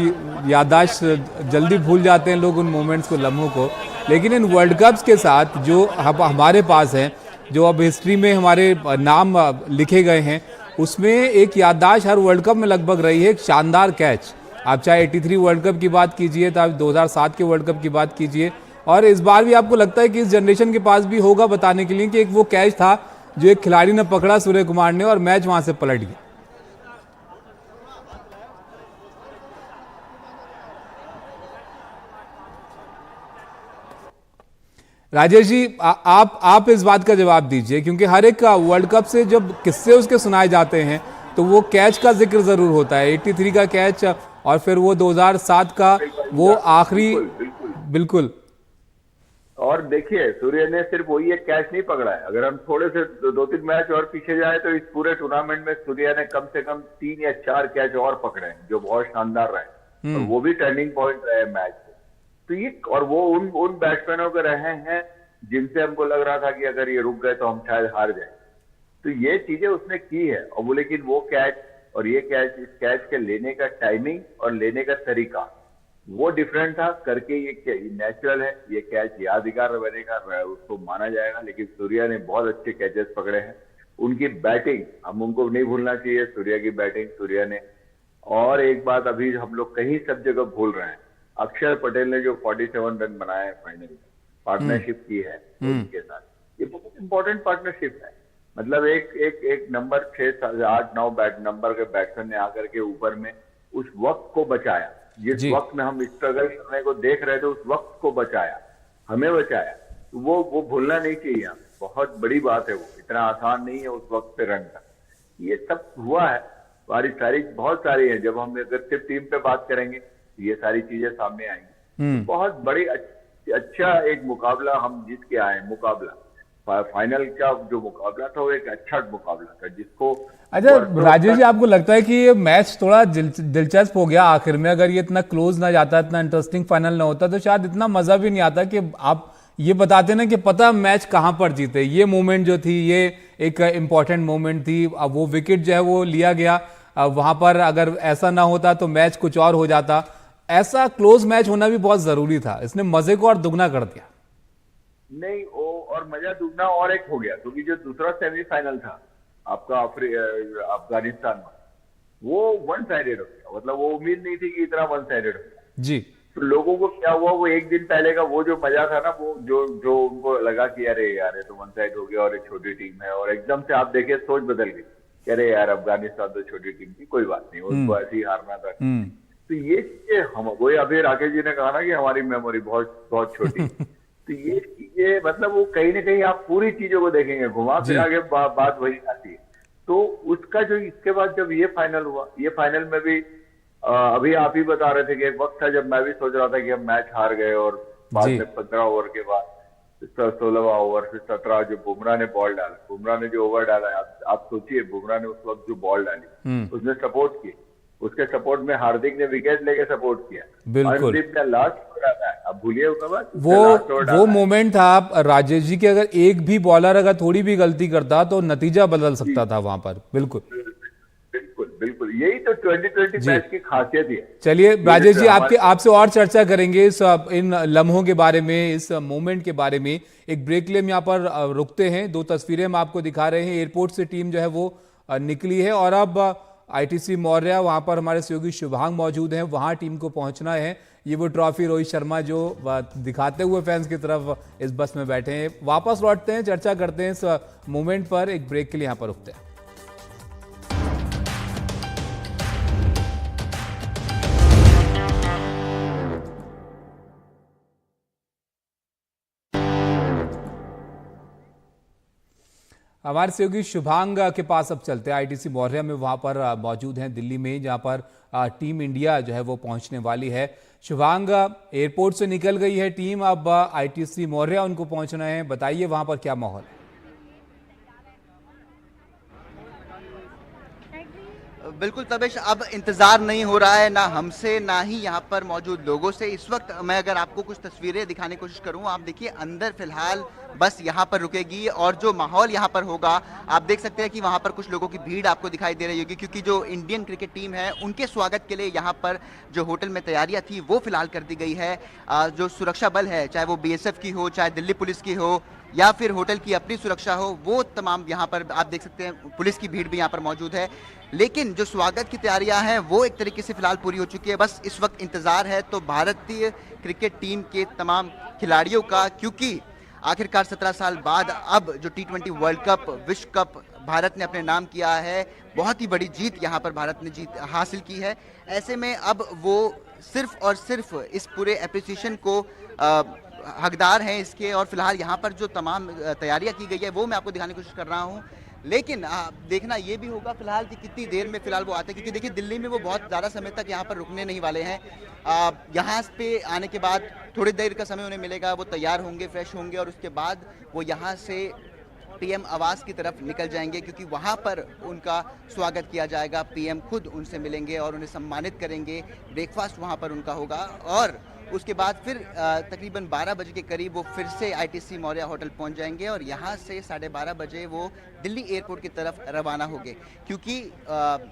याददाश्त जल्दी भूल जाते हैं लोग उन मोमेंट्स को, लम्हों को, लेकिन इन वर्ल्ड कप्स के साथ जो हमारे पास है, जो अब हिस्ट्री में हमारे नाम लिखे गए हैं, उसमें एक याददाश्त हर वर्ल्ड कप में लगभग रही है, एक शानदार कैच। आप चाहे 83 वर्ल्ड कप की बात कीजिए, तो आप 2007 के वर्ल्ड कप की बात कीजिए, और इस बार भी आपको लगता है कि इस जनरेशन के पास भी होगा बताने के लिए कि एक वो कैच था जो एक खिलाड़ी ने पकड़ा, सूर्य कुमार ने, और मैच वहां से पलट गया। राजेश जी, आप इस बात का जवाब दीजिए, क्योंकि हर एक का वर्ल्ड कप से जब किस्से उसके सुनाए जाते हैं तो वो कैच का जिक्र जरूर होता है। 83 का कैच और फिर वो 2007 का वो आखिरी। बिल्कुल। और देखिए, सूर्य ने सिर्फ वही एक कैच नहीं पकड़ा है। अगर हम थोड़े से 2-3 मैच और पीछे जाए तो इस पूरे टूर्नामेंट में सूर्य ने कम से कम 3 या 4 कैच और पकड़े हैं जो बहुत शानदार रहे, और वो भी टर्निंग पॉइंट रहे मैच। तो ये, और वो उन बैट्समैनों के रहे हैं जिनसे हमको लग रहा था कि अगर ये रुक गए तो हम शायद हार जाए। तो ये चीजें उसने की है। और वो, लेकिन वो कैच और ये कैच, इस कैच के लेने का टाइमिंग और लेने का तरीका वो डिफरेंट था करके। ये नेचुरल है, ये कैच यादगार बनेगा, उसको माना जाएगा। लेकिन सूर्या ने बहुत अच्छे कैचेस पकड़े हैं। उनकी बैटिंग हम उनको नहीं भूलना चाहिए, सूर्या की बैटिंग, सूर्या ने। और एक बात अभी हम लोग कहीं सब जगह भूल रहे हैं, अक्षर पटेल ने जो 47 रन बनाए फाइनल में, पार्टनरशिप की है उनके साथ, ये बहुत इंपॉर्टेंट पार्टनरशिप है। मतलब एक नंबर 6, 8, 9 नंबर के बैट्समैन ने आकर के ऊपर में उस वक्त को बचाया, जिस वक्त में हम स्ट्रगल करने को देख रहे थे, उस वक्त को बचाया, हमें बचाया। तो वो भूलना नहीं चाहिए। बहुत बड़ी बात है, वो इतना आसान नहीं है उस वक्त पे रन का। ये सब हुआ है, बहुत सारी है। जब हम अगर सिर्फ टीम पे बात करेंगे ये सारी चीजें सामने आएंगी। बहुत बड़ी अच्छा एक मुकाबला हम जीत के आए। मुकाबला फाइनल का जो मुकाबला था वो एक अच्छा मुकाबला था जिसको। अच्छा राजेश जी, आपको लगता है कि ये मैच थोड़ा दिलचस्प हो गया आखिर में? अगर ये इतना क्लोज ना जाता, इतना इंटरेस्टिंग फाइनल ना होता, तो शायद इतना मजा भी नहीं आता कि आप ये बताते ना कि पता मैच कहां पर जीते। ये मोमेंट जो थी, ये एक इंपॉर्टेंट मोमेंट थी। अब वो विकेट जो है वो लिया गया, वहां पर अगर ऐसा ना होता तो मैच कुछ और हो जाता। ऐसा क्लोज मैच होना भी बहुत जरूरी था, इसने मजे को और दुगना कर दिया। नहीं, और मजा दुगना और एक हो गया, क्योंकि जो दूसरा सेमीफाइनल था आपका अफगानिस्तान में, वो वन साइडेड हो गया। मतलब वो उम्मीद नहीं थी कि इतना वन साइडेड हो गया जी। तो लोगों को क्या हुआ, वो एक दिन पहले का वो जो मजा था ना, वो जो उनको लगा कि अरे यार ये तो वन साइड हो गया और एक छोटी टीम है, और एकदम से आप देखे सोच बदल गई। अरे यार अफगानिस्तान तो छोटी टीम थी, कोई बात नहीं, उसको ऐसे ही हारना था। तो ये चीजें हम, वही अभी राकेश जी ने कहा ना कि हमारी मेमोरी बहुत बहुत छोटी। तो ये चीजें मतलब वो कहीं ना कहीं आप पूरी चीजों को देखेंगे, घुमा फिरा के बात वही आती है। तो उसका जो इसके बाद जब ये फाइनल हुआ, ये फाइनल में भी अभी आप ही बता रहे थे कि एक वक्त था जब मैं भी सोच रहा था कि हम मैच हार गए, और बाद में 15 ओवर के बाद 16वां ओवर फिर 17 जो बुमराह ने बॉल डाला, बुमराह ने जो ओवर डाला, आप सोचिए बुमराह ने उस वक्त जो बॉल डाली, उसने सपोर्ट की, उसके सपोर्ट में हार्दिक ने विकेट लेके सपोर्ट किया। बिल्कुल। का लास्ट ओवर आता है, अब भूलिए वो मोमेंट था राजेश जी कि अगर एक भी बॉलर अगर थोड़ी भी गलती करता तो नतीजा बदल सकता था वहां पर। बिल्कुल बिल्कुल, यही तो 2020 मैच की खासियत है। चलिए राजेश जी, आपसे और चर्चा करेंगे इन लम्हों के बारे में, इस मोमेंट के बारे में। एक ब्रेक के लिए हम यहाँ पर रुकते हैं। 2 तस्वीरें हम आपको दिखा रहे हैं। एयरपोर्ट से टीम जो है वो निकली है, और अब ITC मौर्या, वहां पर हमारे सहयोगी शुभांग मौजूद हैं, वहां टीम को पहुंचना है। ये वो ट्रॉफी रोहित शर्मा जो दिखाते हुए फैंस की तरफ इस बस में बैठे हैं। वापस लौटते हैं, चर्चा करते हैं इस मोमेंट पर। एक ब्रेक के लिए यहाँ पर रुकते हैं। हमारे सहयोगी शुभांग के पास अब चलते हैं। आईटीसी मौर्या में वहां पर मौजूद हैं दिल्ली में, जहां पर टीम इंडिया जो है वो पहुंचने वाली है। शुभांग, एयरपोर्ट से निकल गई है टीम, अब आईटीसी मौर्या उनको पहुंचना है, बताइए वहां पर क्या माहौल है? बिल्कुल तबेश, अब इंतजार नहीं हो रहा है ना हमसे ना ही यहाँ पर मौजूद लोगों से। इस वक्त मैं अगर आपको कुछ तस्वीरें दिखाने की कोशिश करूँ, आप देखिए अंदर फिलहाल बस यहाँ पर रुकेगी और जो माहौल यहाँ पर होगा आप देख सकते हैं कि वहाँ पर कुछ लोगों की भीड़ आपको दिखाई दे रही होगी, क्योंकि जो इंडियन क्रिकेट टीम है उनके स्वागत के लिए यहाँ पर जो होटल में तैयारियां थी वो फिलहाल कर दी गई है। जो सुरक्षा बल है, चाहे वो बीएसएफ की हो, चाहे दिल्ली पुलिस की हो या फिर होटल की अपनी सुरक्षा हो, वो तमाम यहाँ पर आप देख सकते हैं पुलिस की भीड़ भी यहाँ पर मौजूद है। लेकिन जो स्वागत की तैयारियां हैं वो एक तरीके से फिलहाल पूरी हो चुकी है। बस इस वक्त इंतजार है तो भारतीय क्रिकेट टीम के तमाम खिलाड़ियों का, क्योंकि आखिरकार 17 साल बाद अब जो T20 वर्ल्ड कप, विश्व कप भारत ने अपने नाम किया है, बहुत ही बड़ी जीत यहाँ पर भारत ने जीत हासिल की है। ऐसे में अब वो सिर्फ और सिर्फ इस पूरे एप्रिसिएशन को हकदार हैं इसके, और फिलहाल यहाँ पर जो तमाम तैयारियां की गई है वो मैं आपको दिखाने की कोशिश कर रहा हूँ। लेकिन देखना ये भी होगा फिलहाल कि कितनी देर में फिलहाल वो आते हैं, क्योंकि देखिए दिल्ली में वो बहुत ज़्यादा समय तक यहाँ पर रुकने नहीं वाले हैं। यहाँ पे आने के बाद थोड़ी देर का समय उन्हें मिलेगा, वो तैयार होंगे, फ्रेश होंगे और उसके बाद वो यहाँ से पीएम आवास की तरफ निकल जाएंगे, क्योंकि वहाँ पर उनका स्वागत किया जाएगा। पीएम खुद उनसे मिलेंगे और उन्हें सम्मानित करेंगे, ब्रेकफास्ट वहाँ पर उनका होगा और उसके बाद फिर तकरीबन 12 बजे के करीब वो फिर से आईटीसी मौर्या होटल पहुंच जाएंगे और यहाँ से 12:30 बजे वो दिल्ली एयरपोर्ट की तरफ रवाना होंगे, क्योंकि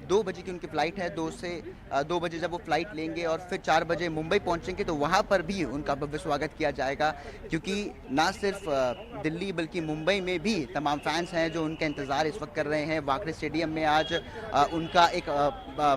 2 बजे की उनकी फ़्लाइट है। 2 बजे जब वो फ्लाइट लेंगे और फिर 4 बजे मुंबई पहुंचेंगे तो वहाँ पर भी उनका भव्य स्वागत किया जाएगा, क्योंकि ना सिर्फ दिल्ली बल्कि मुंबई में भी तमाम फैंस हैं जो उनका इंतज़ार इस वक्त कर रहे हैं। वानखेड़े स्टेडियम में आज उनका एक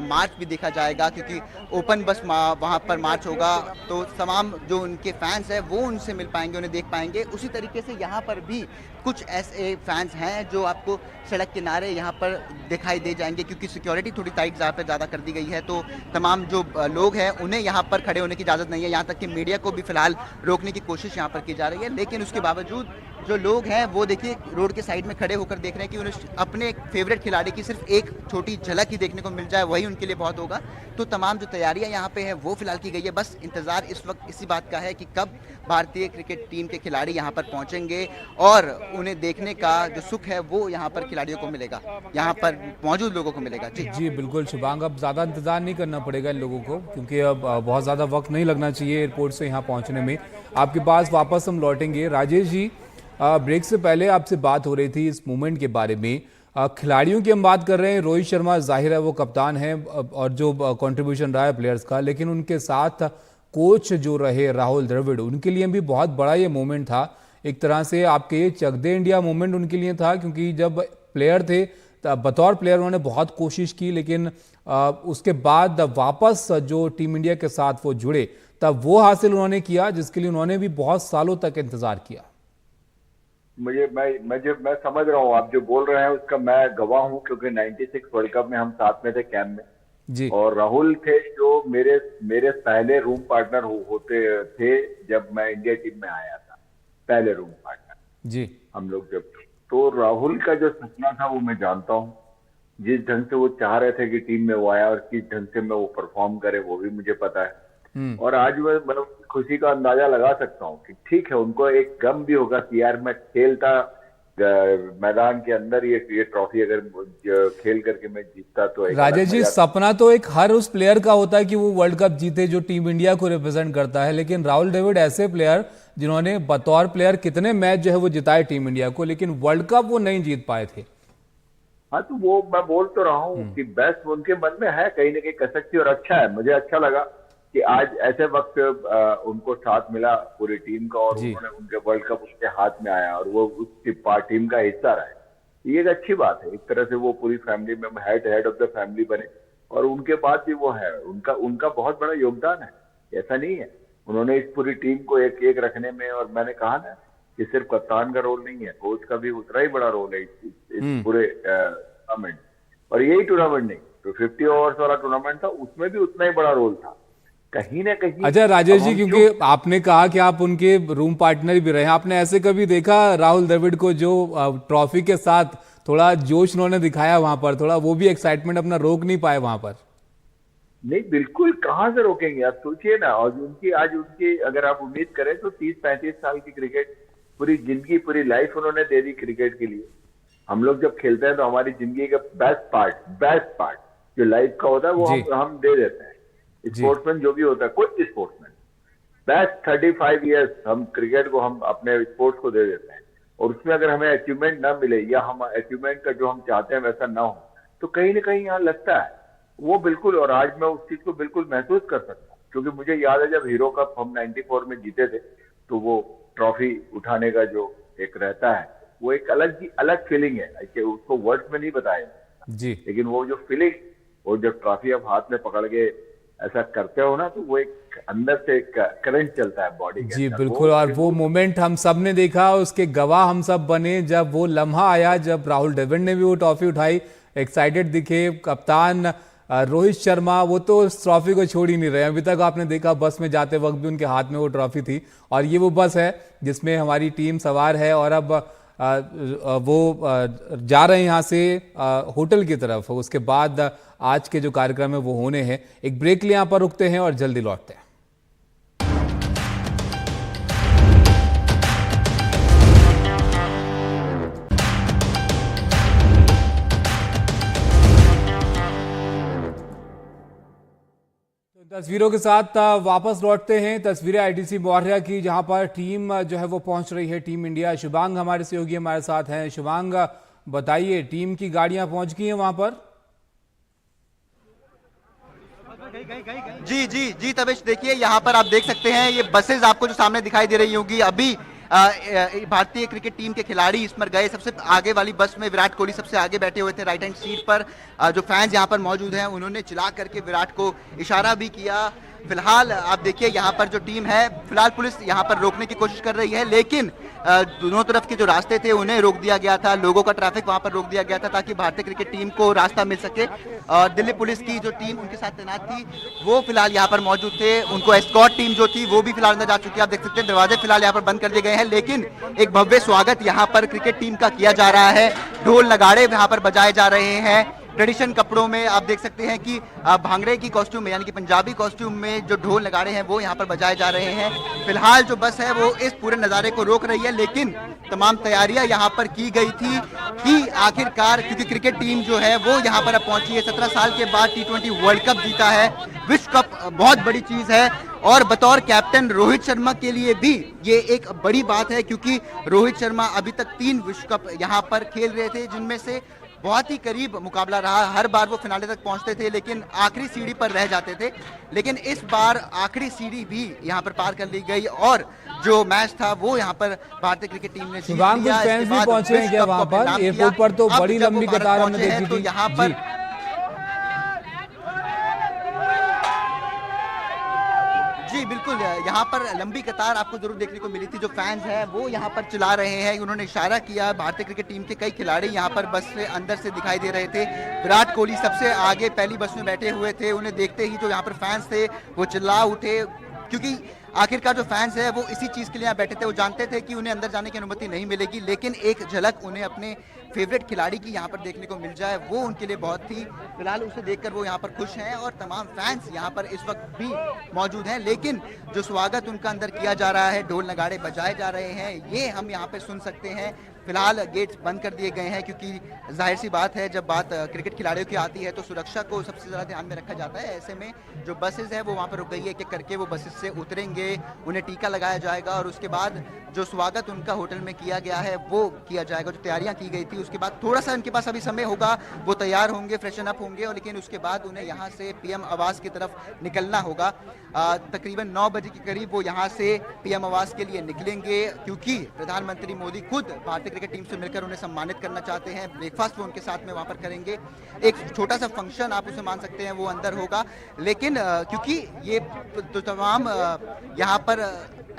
मार्च भी देखा जाएगा, क्योंकि ओपन बस वहाँ पर मार्च होगा तो तमाम जो उनके फैंस हैं वो उनसे मिल पाएंगे, उन्हें देख पाएंगे। उसी तरीके से यहाँ पर भी कुछ ऐसे फैंस हैं जो आपको सड़क किनारे यहाँ पर दिखाई दे जाएंगे, क्योंकि सिक्योरिटी थोड़ी टाइट ज़्यादा कर दी गई है, तो तमाम जो लोग हैं उन्हें यहाँ पर खड़े होने की इजाज़त नहीं है। यहाँ तक कि मीडिया को भी फिलहाल रोकने की कोशिश यहाँ पर की जा रही है, लेकिन उसके बावजूद जो लोग हैं वो देखिए रोड के साइड में खड़े होकर देख रहे हैं कि उन्हें अपने फेवरेट खिलाड़ी की सिर्फ एक छोटी झलक ही देखने को मिल जाए, वही उनके लिए बहुत होगा। तो तमाम जो तैयारियां यहाँ पे है वो फिलहाल की गई है। बस इंतजार इस वक्त इसी बात का है कि कब भारतीय क्रिकेट टीम के खिलाड़ी यहाँ पर पहुंचेंगे और उन्हें देखने का जो सुख है वो यहाँ पर खिलाड़ियों को मिलेगा, यहाँ पर मौजूद लोगों को मिलेगा। जी बिल्कुल शुभांग, अब ज़्यादा इंतजार नहीं करना पड़ेगा इन लोगों को, क्योंकि अब बहुत ज़्यादा वक्त नहीं लगना चाहिए एयरपोर्ट से यहाँ पहुँचने में। आपके पास वापस हम लौटेंगे। राजेश जी, ब्रेक से पहले आपसे बात हो रही थी इस मूवमेंट के बारे में। खिलाड़ियों की हम बात कर रहे हैं, रोहित शर्मा जाहिर है वो कप्तान है और जो कंट्रीब्यूशन रहा है प्लेयर्स का, लेकिन उनके साथ कोच जो रहे राहुल द्रविड़, उनके लिए भी बहुत बड़ा ये मूवमेंट था। एक तरह से आपके ये चक दे इंडिया मूवमेंट उनके लिए था, क्योंकि जब प्लेयर थे बतौर प्लेयर उन्होंने बहुत कोशिश की, लेकिन उसके बाद वापस जो टीम इंडिया के साथ वो जुड़े तब वो हासिल उन्होंने किया जिसके लिए उन्होंने भी बहुत सालों तक इंतजार किया। मैं समझ रहा हूँ आप जो बोल रहे हैं उसका मैं गवाह हूँ, क्योंकि 96 वर्ल्ड कप में हम साथ में थे कैंप में जी, और राहुल थे जो मेरे पहले रूम पार्टनर होते थे जब मैं इंडिया टीम में आया था, पहले रूम पार्टनर जी हम लोग जब। तो राहुल का जो सपना था वो मैं जानता हूँ, जिस ढंग से वो चाह रहे थे कि टीम में वो आया और किस ढंग से में वो परफॉर्म करे वो भी मुझे पता है। और आज मैं खुशी का अंदाजा लगा सकता हूँ कि ठीक है, उनको एक गम भी होगा कि यार मैं खेलता मैदान के अंदर ये ट्रॉफी अगर खेल करके मैं जीतता तो राजेश जी, सपना तो एक हर उस प्लेयर का होता है कि वो वर्ल्ड कप जीते जो टीम इंडिया को रिप्रेजेंट करता है, लेकिन राहुल द्रविड़ ऐसे प्लेयर जिन्होंने बतौर प्लेयर कितने मैच जो है वो जिताए टीम इंडिया को, लेकिन वर्ल्ड कप वो नहीं जीत पाए थे। हाँ, तो वो मैं बोल तो रहा हूँ कि बेस्ट उनके मन में है कहीं ना कहीं कसक, और अच्छा है, मुझे अच्छा लगा कि आज ऐसे वक्त उनको साथ मिला पूरी टीम का और उन्होंने उनके वर्ल्ड कप उसके हाथ में आया और वो उस टीम का हिस्सा रहे। ये एक अच्छी बात है, एक तरह से वो पूरी फैमिली में हेड ऑफ द फैमिली बने और उनके बाद भी वो है, उनका बहुत बड़ा योगदान है, ऐसा नहीं है। उन्होंने इस पूरी टीम को एक रखने में, और मैंने कहा ना कि सिर्फ कप्तान का रोल नहीं है, कोच का भी उतना ही बड़ा रोल है इस पूरे टूर्नामेंट। और यही टूर्नामेंट नहीं, तो 50 ओवर्स वाला टूर्नामेंट था, उसमें भी उतना ही बड़ा रोल था कहीं ना कहीं। अच्छा राजेश जी, क्योंकि आपने कहा कि आप उनके रूम पार्टनर भी रहे, आपने ऐसे कभी देखा राहुल द्रविड़ को जो ट्रॉफी के साथ थोड़ा जोश उन्होंने दिखाया वहां पर, थोड़ा वो भी एक्साइटमेंट अपना रोक नहीं पाए वहां पर। नहीं बिल्कुल, कहाँ से रोकेंगे आप सोचिए ना। और उनकी अगर आप उम्मीद करें तो 30-35 साल की क्रिकेट, पूरी जिंदगी पूरी लाइफ उन्होंने दे दी क्रिकेट के लिए। हम लोग जब खेलते हैं तो हमारी जिंदगी का बेस्ट पार्ट जो लाइफ का होता है वो हम दे देते हैं। स्पोर्ट्समैन जो भी होता है, कोई स्पोर्ट्समैन बेस्ट 35 इयर्स हम क्रिकेट को, हम अपने स्पोर्ट्स को दे देते हैं। और उसमें अगर हमें अचीवमेंट ना मिले या हम अचीवमेंट का जो हम चाहते हैं वैसा ना हो, तो कहीं ना कहीं यहाँ लगता है वो बिल्कुल। और आज मैं उस चीज को बिल्कुल महसूस कर सकता हूँ, क्योंकि मुझे याद है जब हीरो कप हम 94 में जीते थे, तो वो ट्रॉफी उठाने का जो एक रहता है, वो एक अलग फीलिंग है कि उसको वर्ड्स में नहीं बताया जी। लेकिन वो जो फीलिंग, वो जब ट्रॉफी आप हाथ में पकड़ के ऐसा करते हो ना, तो वो एक अंदर से एक करंट चलता है बॉडी के जी अंदर। बिल्कुल। और वो मोमेंट हम सब ने देखा, उसके गवाह हम सब बने जब वो लम्हा आया, जब राहुल द्रविड़ ने भी वो ट्रॉफी उठाई, एक्साइटेड दिखे कप्तान रोहित शर्मा, वो तो उस ट्रॉफी को छोड़ ही नहीं रहे। अभी तक आपने देखा बस में जाते वक्त भी उनके हाथ में वो ट्रॉफी थी। और ये वो बस है जिसमें हमारी टीम सवार है और अब वो जा रहे हैं यहाँ से होटल की तरफ। उसके बाद आज के जो कार्यक्रम है वो होने हैं। एक ब्रेक लिए यहाँ पर रुकते हैं और जल्दी लौटते हैं। तस्वीरों के साथ वापस लौटते हैं। तस्वीरें आईटीसी मौर्या की, जहां पर टीम जो है वो पहुंच रही है, टीम इंडिया। शुभांग हमारे सहयोगी हमारे साथ हैं। शुभांग, बताइए, टीम की गाड़ियां पहुंच गई हैं वहां पर? जी तवेश, देखिए यहाँ पर आप देख सकते हैं ये बसेज आपको जो सामने दिखाई दे रही होंगी। अभी भारतीय क्रिकेट टीम के खिलाड़ी इस पर गए। सबसे आगे वाली बस में विराट कोहली सबसे आगे बैठे हुए थे राइट हैंड सीट पर। जो फैंस यहाँ पर मौजूद हैं उन्होंने चिल्ला करके विराट को इशारा भी किया। फिलहाल आप देखिए यहाँ पर जो टीम है, फिलहाल पुलिस यहाँ पर रोकने की कोशिश कर रही है, लेकिन दोनों तरफ के जो रास्ते थे उन्हें रोक दिया गया था। लोगों का ट्रैफिक वहां पर रोक दिया गया था ताकि भारतीय क्रिकेट टीम को रास्ता मिल सके। और दिल्ली पुलिस की जो टीम उनके साथ तैनात थी वो फिलहाल यहाँ पर मौजूद थे। उनको एस्कॉर्ट टीम जो थी वो भी फिलहाल अंदर जा चुकी है। आप देख सकते हैं दरवाजे फिलहाल यहाँ पर बंद कर दिए गए हैं, लेकिन एक भव्य स्वागत यहाँ पर क्रिकेट टीम का किया जा रहा है। ढोल नगाड़े यहाँ पर बजाए जा रहे हैं। ट्रेडिशन कपड़ों में आप देख सकते हैं कि भांगड़े की कॉस्ट्यूम में, यानी कि पंजाबी कॉस्ट्यूम में जो ढोल नगाड़े हैं वो यहाँ पर बजाए जा रहे हैं। फिलहाल जो बस है वो इस पूरे नज़ारे को रोक रही है, लेकिन तमाम तैयारियां यहाँ पर की गई थी कि आखिरकार, क्योंकि क्रिकेट टीम जो है वो यहाँ पर अब पहुंची है। 17 साल के बाद T20 वर्ल्ड कप जीता है। विश्व कप बहुत बड़ी चीज है और बतौर कैप्टन रोहित शर्मा के लिए भी ये एक बड़ी बात है, क्योंकि रोहित शर्मा अभी तक 3 विश्व कप यहाँ पर खेल रहे थे, जिनमें से बहुत ही करीब मुकाबला रहा। हर बार वो फिनाले तक पहुंचते थे लेकिन आखिरी सीढ़ी पर रह जाते थे, लेकिन इस बार आखिरी सीढ़ी भी यहां पर पार कर ली गई और जो मैच था वो यहां पर भारतीय क्रिकेट टीम ने जीत लिया। फैंस भी पहुंचे हैं क्या वहां पर? एयरपोर्ट पर तो बड़ी लंबी कतार हमने देखी थी। तो यहाँ पर जी बिल्कुल, यहाँ पर लंबी कतार आपको जरूर देखने को मिली थी। जो फैंस हैं वो यहाँ पर चिल्ला रहे हैं, उन्होंने इशारा किया। भारतीय क्रिकेट टीम के कई खिलाड़ी यहाँ पर बस से अंदर से दिखाई दे रहे थे। विराट कोहली सबसे आगे पहली बस में बैठे हुए थे। उन्हें देखते ही जो यहाँ पर फैंस थे वो चिल्ला उठे, क्योंकि आखिरकार जो फैंस है वो इसी चीज के लिए यहाँ बैठे थे। वो जानते थे कि उन्हें अंदर जाने की अनुमति नहीं मिलेगी, लेकिन एक झलक उन्हें अपने फेवरेट खिलाड़ी की यहाँ पर देखने को मिल जाए वो उनके लिए बहुत थी। फिलहाल उसे देखकर वो यहाँ पर खुश हैं और तमाम फैंस यहाँ पर इस वक्त भी मौजूद हैं, लेकिन जो स्वागत उनका अंदर किया जा रहा है, ढोल नगाड़े बजाए जा रहे हैं, ये हम यहाँ पे सुन सकते हैं। फिलहाल गेट्स बंद कर दिए गए हैं, क्योंकि जाहिर सी बात है जब बात क्रिकेट खिलाड़ियों की आती है तो सुरक्षा को सबसे ज़्यादा ध्यान में रखा जाता है। ऐसे में जो बसेस है वो वहाँ पर रुक गई है, एक एक करके वो बसेस से उतरेंगे, उन्हें टीका लगाया जाएगा और उसके बाद जो स्वागत उनका होटल में किया गया है वो किया जाएगा। जो तैयारियां की गई थी उसके बाद थोड़ा सा उनके पास अभी समय होगा, वो तैयार होंगे, फ्रेशन अप होंगे, और लेकिन उसके बाद उन्हें यहाँ से पीएम आवास की तरफ निकलना होगा। तकरीबन 9 बजे के करीब वो यहाँ से पीएम आवास के लिए निकलेंगे, क्योंकि प्रधानमंत्री मोदी खुद भारतीय क्रिकेट टीम से मिलकर उन्हें सम्मानित करना चाहते हैं। ब्रेकफास्ट वो उनके साथ में वहाँ पर करेंगे। एक छोटा सा फंक्शन आप उसे मान सकते हैं वो अंदर होगा, लेकिन क्योंकि ये तो तमाम यहाँ पर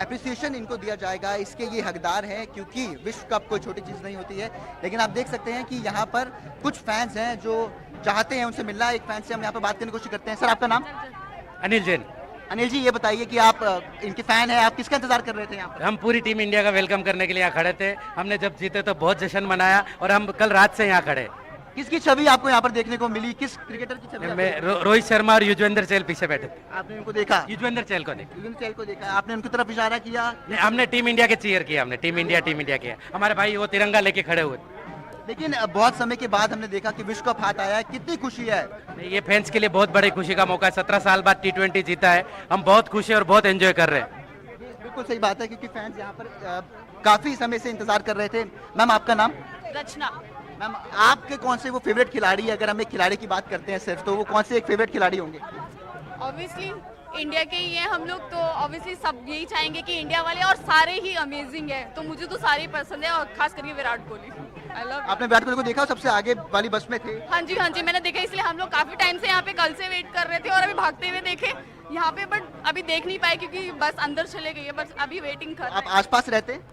एप्रिसिएशन इनको दिया जाएगा, इसके ये हकदार हैं, क्योंकि विश्व कप कोई छोटी चीज़ नहीं होती है। लेकिन आप देख सकते हैं कि यहाँ पर कुछ फैंस हैं जो चाहते हैं उनसे मिलना। एक फैन से हम यहाँ पर बात करने की कोशिश करते हैं। सर, आपका नाम? अनिल जैन। अनिल जी ये बताइए कि आप इनके फैन हैं, आप किसका इंतजार कर रहे थे यहाँ पर? हम पूरी टीम इंडिया का वेलकम करने के लिए यहाँ खड़े थे। हमने जब जीते तो बहुत जश्न मनाया और हम कल रात से यहाँ खड़े। किसकी छवि आपको यहाँ पर देखने को मिली, किस क्रिकेटर की छवि रोहित शर्मा और युजवेंद्र चहल पीछे बैठे थे। आपने उनको देखा? युजवेंद्र चहल को देखा। युजवेंद्र चहल को देखा, आपने उनकी तरफ इशारा किया? हमने टीम इंडिया के चीयर किया, हमने टीम इंडिया किया। हमारे भाई वो तिरंगा लेके खड़े हुए। लेकिन बहुत समय के बाद हमने देखा कि विश्व कप हाथ आया है, कितनी खुशी है? ये फैंस के लिए बहुत बड़ी खुशी का मौका है। 17 साल बाद T20 जीता है, हम बहुत खुश हैं और बहुत एंजॉय कर रहे हैं। बिल्कुल सही बात है, क्योंकि फैंस यहाँ पर काफी समय से इंतजार कर रहे थे। मैम आपका नाम? रचना। मैम आपके कौन से वो फेवरेट खिलाड़ी है? अगर हम एक खिलाड़ी की बात करते हैं सिर्फ, तो वो कौन से एक फेवरेट खिलाड़ी होंगे? ऑब्वियसली इंडिया के ही हैं हम लोग, तो ऑब्वियसली सब यही चाहेंगे कि इंडिया वाले, और सारे ही अमेजिंग है, तो मुझे तो सारे ही पसंद है, और खास करके विराट कोहली। I love. आपने विराट कोहली को देखा? सबसे आगे वाली बस में थे? हाँ जी मैंने देखा, इसलिए हम लोग काफी टाइम से यहाँ पे कल से वेट कर रहे थे, और अभी भागते हुए देखे यहाँ पे, बट अभी देख नहीं पाए क्योंकि बस अंदर चले गई है, बस अभी वेटिंग कर रहे आप हैं। आसपास रहते हैं?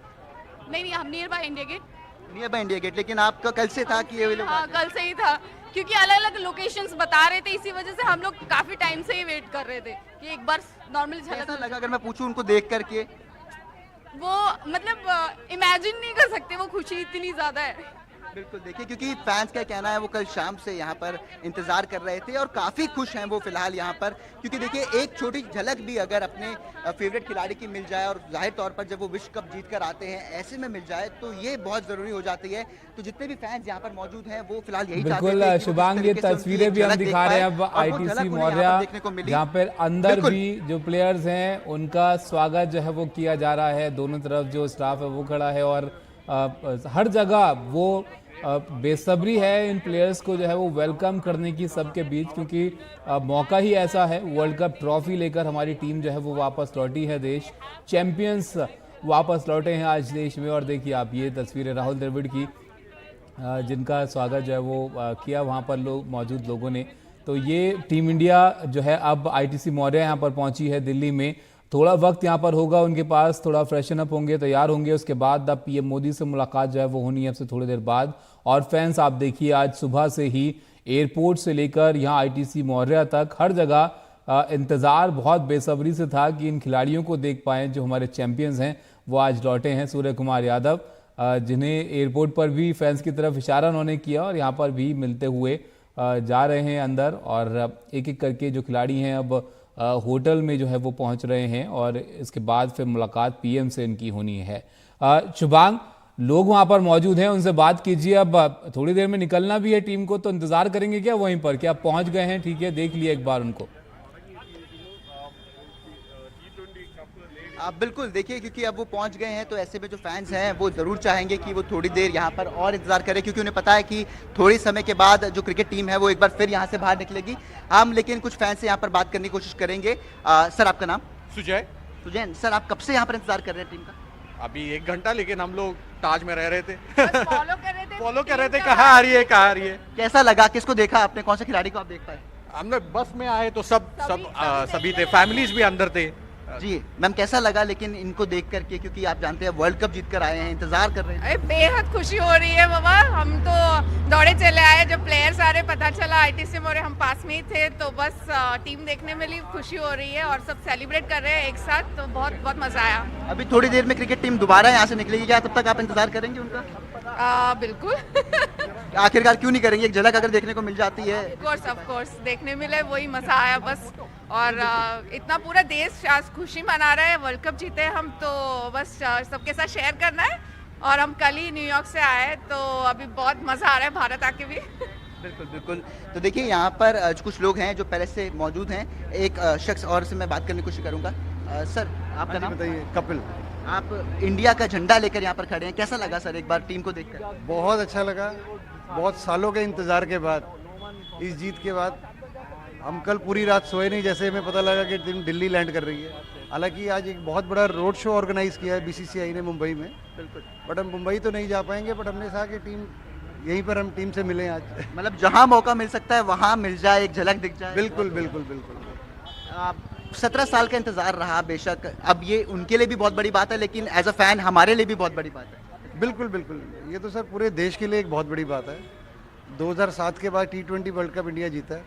नहीं, हम near by India Gate. Near by India Gate, लेकिन आपका कल से था कि ये लोग? हाँ, कल से ही था, क्योंकि अलग अलग लोकेशंस बता रहे थे, इसी वजह से हम लोग काफी टाइम से ही वेट कर रहे थे कि एक बार नॉर्मल झलक। कैसा लगा अगर मैं पूछूं उनको देख करके? वो मतलब इमेजिन नहीं कर सकते, वो खुशी इतनी ज्यादा है। बिल्कुल, देखिए क्योंकि फैंस का कहना है वो कल शाम से यहाँ पर इंतजार कर रहे थे और काफी खुश हैं वो फिलहाल यहाँ पर, क्योंकि देखिए एक छोटी झलक भी अगर अपने फेवरेट खिलाड़ी की मिल जाए, और जाहिर तौर पर जब वो विश्व कप जीत कर आते हैं ऐसे में मिल जाए, तो ये बहुत जरूरी हो जाती है। तो जितने भी फैंस यहाँ पर मौजूद हैं वो फिलहाल यही चाहते हैं। बिल्कुल शुभांग, ये तस्वीरें भी हम दिखा रहे हैं अब ITC मौर्या, जहाँ पर अंदर भी जो प्लेयर्स हैं उनका स्वागत जो है वो किया जा रहा है। दोनों तरफ जो स्टाफ है वो खड़ा है, और हर जगह वो बेसब्री है इन प्लेयर्स को जो है वो वेलकम करने की सबके बीच, क्योंकि मौका ही ऐसा है। वर्ल्ड कप ट्रॉफी लेकर हमारी टीम जो है वो वापस लौटी है, देश चैंपियंस वापस लौटे हैं आज देश में। और देखिए आप ये तस्वीरें राहुल द्रविड़ की, जिनका स्वागत जो है वो किया वहाँ पर मौजूद लोगों ने। तो ये टीम इंडिया जो है अब ITC मौर्या यहाँ पर पहुँची है दिल्ली में। थोड़ा वक्त यहाँ पर होगा उनके पास, थोड़ा फ्रेशन अप होंगे, तैयार होंगे, उसके बाद अब PM मोदी से मुलाकात जो है वो होनी है अब से थोड़ी देर बाद। और फैंस आप देखिए आज सुबह से ही एयरपोर्ट से लेकर यहाँ ITC मौर्या तक हर जगह इंतज़ार बहुत बेसब्री से था कि इन खिलाड़ियों को देख पाएँ जो हमारे चैंपियंस हैं वो आज लौटे हैं। सूर्य कुमार यादव, जिन्हें एयरपोर्ट पर भी फैंस की तरफ इशारा उन्होंने किया और यहाँ पर भी मिलते हुए जा रहे हैं अंदर, और एक एक करके जो खिलाड़ी हैं अब होटल में जो है वो पहुंच रहे हैं, और इसके बाद फिर मुलाकात PM से इनकी होनी है। शुभांग, लोग वहां पर मौजूद हैं, उनसे बात कीजिए। अब थोड़ी देर में निकलना भी है टीम को, तो इंतजार करेंगे क्या वहीं पर? क्या पहुंच गए हैं? ठीक है, देख लिया एक बार उनको। आप बिल्कुल देखिए, क्योंकि अब वो पहुंच गए हैं, तो ऐसे में जो फैंस हैं वो ज़रूर चाहेंगे कि वो थोड़ी देर यहाँ पर और इंतजार करें, क्योंकि उन्हें पता है कि थोड़ी समय के बाद जो क्रिकेट टीम है वो एक बार फिर यहाँ से बाहर निकलेगी। हम लेकिन कुछ फैंस से यहाँ पर बात करने की कोशिश करेंगे। सर आपका नाम? सुजैन। सर आप कब से यहाँ पर इंतजार कर रहे हैं टीम का? अभी 1 घंटा, लेकिन हम लोग ताज में रह रहे थे। फॉलो कर रहे थे कहाँ आ रही है। कैसा लगा? किसको देखा आपने? कौन से खिलाड़ी को आप देख पाए? हमने बस में आए तो सभी थे, फैमिलीज भी अंदर थे। जी मैम, कैसा लगा लेकिन इनको देख करके, क्योंकि आप जानते हैं वर्ल्ड कप जीत कर आए हैं, इंतजार कर रहे हैं? अरे बेहद खुशी हो रही है बाबा, हम तो दौड़े चले आए, जब प्लेयर्स आ रहे पता चला ITC मौर्या हम पास में ही थे, तो बस टीम देखने में भी खुशी हो रही है, और सब सेलिब्रेट कर रहे हैं एक साथ, तो बहुत बहुत मजा आया। अभी थोड़ी देर में क्रिकेट टीम दोबारा यहाँ से निकलेगी, क्या तब तक आप इंतजार करेंगे उनका? बिल्कुल। आखिरकार क्यों नहीं करेंगे? एक झलक अगर देखने को मिल जाती है। ऑफ कोर्स देखने मिले, वही मजा आया बस। और इतना पूरा देश आज खुशी मना रहा है, वर्ल्ड कप जीते हम, तो बस सबके साथ शेयर करना है। और हम कल ही न्यूयॉर्क से आए, तो अभी बहुत मजा आ रहा है भारत आके भी। बिल्कुल। तो देखिए यहाँ पर कुछ लोग हैं जो पहले से मौजूद हैं। एक शख्स और से मैं बात करने की कोशिश करूँगा। सर आपका नाम बताइए? कपिल। आप इंडिया का झंडा लेकर यहाँ पर खड़े हैं, कैसा लगा सर एक बार टीम को देखकर? बहुत अच्छा लगा, बहुत सालों के इंतजार के बाद, इस जीत के बाद। हम कल पूरी रात सोए नहीं, जैसे हमें पता लगा कि टीम दिल्ली लैंड कर रही है। हालांकि आज एक बहुत बड़ा रोड शो ऑर्गेनाइज किया है BCCI ने मुंबई में, बट हम मुंबई तो नहीं जा पाएंगे, बट हमने कहा कि टीम यहीं पर हम टीम से मिलें आज। मतलब जहां मौका मिल सकता है वहां मिल जाए, एक झलक दिख जाए। बिल्कुल। 17 साल का इंतजार रहा, बेशक अब ये उनके लिए भी बहुत बड़ी बात है, लेकिन एज अ फैन हमारे लिए भी बहुत बड़ी बात है। बिल्कुल, ये तो सर पूरे देश के लिए एक बहुत बड़ी बात है। 2007 के बाद T20 वर्ल्ड कप इंडिया जीता है,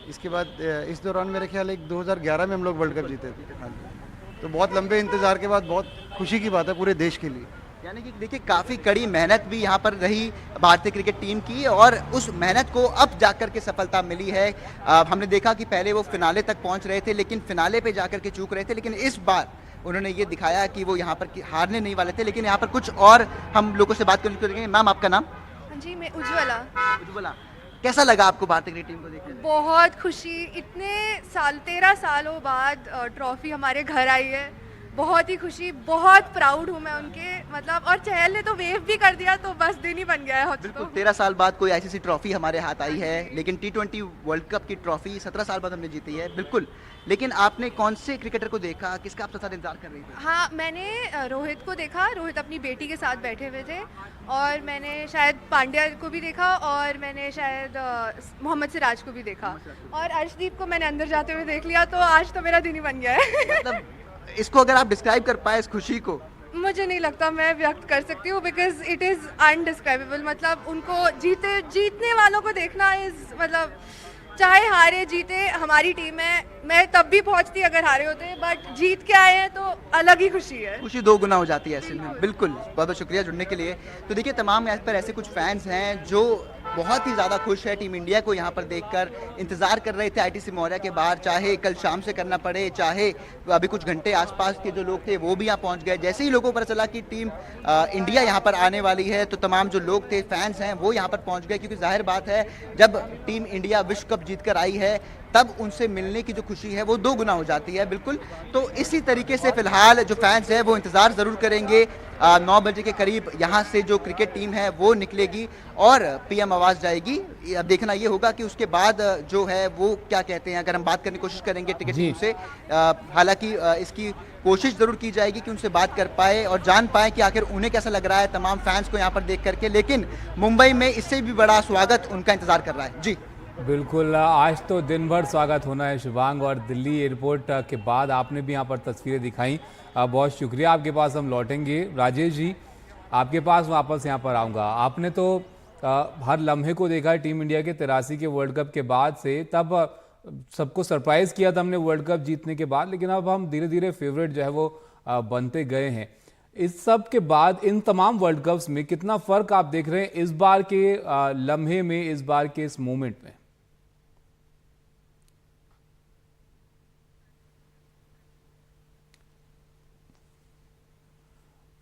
इसके बाद इस दौरान मेरे ख्याल एक 2011 में हम लोग वर्ल्ड कप जीते थे। हाँ जी, तो बहुत लंबे इंतजार के बाद बहुत खुशी की बात है पूरे देश के लिए। यानी कि देखिए काफी कड़ी मेहनत भी यहाँ पर रही भारतीय क्रिकेट टीम की और उस मेहनत को अब जाकर के सफलता मिली है। हमने देखा कि पहले वो फिनाले तक पहुंच रहे थे लेकिन फिनाले पे जाकर के चूक रहे थे, लेकिन इस बार उन्होंने ये दिखाया कि वो यहाँ पर हारने नहीं वाले थे। लेकिन यहाँ पर कुछ और हम लोगों से बात करेंगे। मैम आपका नाम? जी मैं उज्ज्वला। उज्ज्वला, कैसा लगा आपको भारतीय क्रिकेट टीम को देखकर? बहुत खुशी, इतने साल 13 सालों बाद ट्रॉफी हमारे घर आई है, बहुत ही खुशी, बहुत प्राउड हूँ मैं उनके, मतलब और चहल ने तो वेव भी कर दिया तो बस दिन ही बन गया है। बिल्कुल 13 साल बाद कोई आईसीसी ट्रॉफी हमारे हाथ आई है, लेकिन T20 वर्ल्ड कप की ट्रॉफी 17 साल बाद हमने जीती है। बिल्कुल, लेकिन आपने कौन से क्रिकेटर को देखा, किसका आप साथ इंतजार कर रही थी? हाँ, मैंने रोहित को देखा, रोहित अपनी बेटी के साथ बैठे हुए थे, और मैंने शायद पांड्या को भी देखा, और मैंने शायद मोहम्मद सिराज को भी देखा, और अर्शदीप को मैंने अंदर जाते हुए देख लिया, तो आज तो मेरा दिन ही बन गया है। मतलब इसको अगर आप डिस्क्राइब कर पाए इस खुशी को? मुझे नहीं लगता मैं व्यक्त कर सकती हूँ, बिकॉज इट इज़ अनडिस्क्राइबेबल। मतलब उनको जीतने वालों को देखना इज, मतलब चाहे हारे जीते हमारी टीम है, मैं तब भी पहुंचती अगर हारे होते, बट जीत के आए हैं तो अलग ही खुशी है। खुशी दो गुना हो जाती है ऐसे में। बिल्कुल, बहुत बहुत शुक्रिया जुड़ने के लिए। तो देखिए तमाम यहाँ पर ऐसे कुछ फैंस हैं जो बहुत ही ज़्यादा खुश है टीम इंडिया को यहाँ पर देखकर, इंतज़ार कर रहे थे आईटीसी मौर्या के बाहर, चाहे कल शाम से करना पड़े, चाहे अभी कुछ घंटे आसपास के जो लोग थे वो भी यहाँ पहुँच गए। जैसे ही लोगों को पता चला कि टीम इंडिया यहाँ पर आने वाली है तो तमाम जो लोग थे, फैंस हैं, वो यहाँ पर पहुँच गए, क्योंकि जाहिर बात है जब टीम इंडिया विश्व कप जीत कर आई है तब उनसे मिलने की जो खुशी है वो दो गुना हो जाती है। बिल्कुल, तो इसी तरीके से फिलहाल जो फैंस हैं वो इंतज़ार ज़रूर करेंगे। 9 बजे के करीब यहाँ से जो क्रिकेट टीम है वो निकलेगी और पीएम आवाज़ जाएगी। अब देखना ये होगा कि उसके बाद जो है वो क्या कहते हैं। अगर हम बात करने की कोशिश करेंगे टिकट टीम से, हालांकि इसकी कोशिश ज़रूर की जाएगी कि उनसे बात कर पाए और जान पाए कि आखिर उन्हें कैसा लग रहा है तमाम फैंस को यहाँ पर देख करके। लेकिन मुंबई में इससे भी बड़ा स्वागत उनका इंतज़ार कर रहा है। जी बिल्कुल, आज तो दिन भर स्वागत होना है शुभांग, और दिल्ली एयरपोर्ट के बाद आपने भी यहाँ पर तस्वीरें दिखाई, बहुत शुक्रिया। आपके पास हम लौटेंगे। राजेश जी, आपके पास वापस यहाँ पर आऊँगा। आपने तो हर लम्हे को देखा है टीम इंडिया के 83 के वर्ल्ड कप के बाद से, तब सबको सरप्राइज़ किया था हमने वर्ल्ड कप जीतने के बाद, लेकिन अब हम धीरे धीरे फेवरेट जो है वो बनते गए हैं। इस सब के बाद इन तमाम वर्ल्ड कप्स में कितना फ़र्क आप देख रहे हैं इस बार के लम्हे में, इस बार के इस मोमेंट में?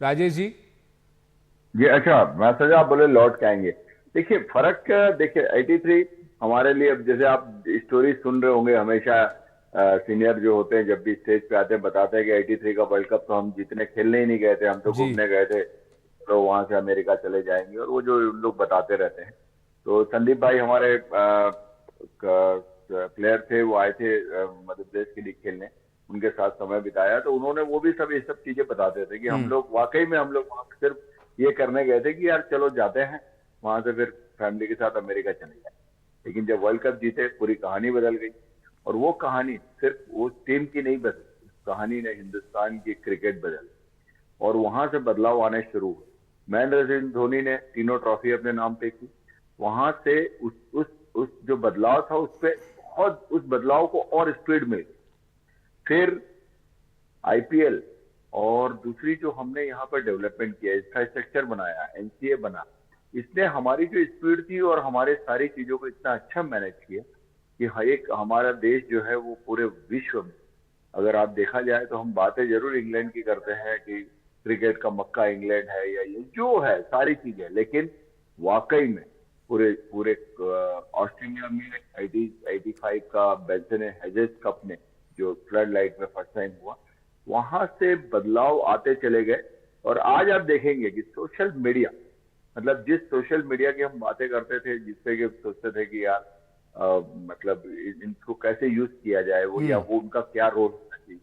राजेश जी। जी अच्छा, मैं सोचा आप बोले लौट के आएंगे। देखिए फर्क, देखिए 83 हमारे लिए, अब जैसे आप स्टोरी सुन रहे होंगे, हमेशा सीनियर जो होते हैं जब भी स्टेज पे आते हैं बताते हैं कि 83 का वर्ल्ड कप तो हम जीतने खेलने ही नहीं गए थे, हम तो घूमने गए थे, तो वहां से अमेरिका चले जाएंगे, और वो जो लोग बताते रहते हैं। तो संदीप भाई हमारे प्लेयर थे, वो आए थे मध्य प्रदेश के लिए खेलने, उनके साथ समय बिताया, तो उन्होंने वो भी सब ये सब चीजें बताते थे कि हम लोग वाकई में, हम लोग वहां सिर्फ ये करने गए थे कि यार चलो जाते हैं वहां से, फिर फैमिली के साथ अमेरिका चले गए। लेकिन जब वर्ल्ड कप जीते पूरी कहानी बदल गई, और वो कहानी सिर्फ वो टीम की नहीं बदली, कहानी ने हिंदुस्तान की क्रिकेट बदली, और वहां से बदलाव आने शुरू हुए। महेंद्र सिंह धोनी ने 3 ट्रॉफी अपने नाम पे की, वहां से उस जो बदलाव था उस पे बहुत, उस बदलाव को और स्पीड मिल गई। फिर आईपीएल और दूसरी जो हमने यहाँ पर डेवलपमेंट किया, इंफ्रास्ट्रक्चर बनाया, एनसीए बना, इसने हमारी जो स्पीड थी और हमारे सारी चीजों को इतना अच्छा मैनेज किया कि हर एक हमारा देश जो है वो पूरे विश्व में, अगर आप देखा जाए तो हम बातें जरूर इंग्लैंड की करते हैं कि क्रिकेट का मक्का इंग्लैंड है, या ये जो है सारी चीजें, लेकिन वाकई में पूरे ऑस्ट्रेलिया में 85 का बेंसन हेजेस कप ने जो फ्लड लाइट में फर्स्ट टाइम हुआ, वहां से बदलाव आते चले गए। और आज आप देखेंगे कि सोशल मीडिया, मतलब जिस सोशल मीडिया की हम बातें करते थे, जिसपे कि सोचते थे कि यार मतलब इनको कैसे यूज किया जाए, वो या वो उनका क्या रोल होना चाहिए,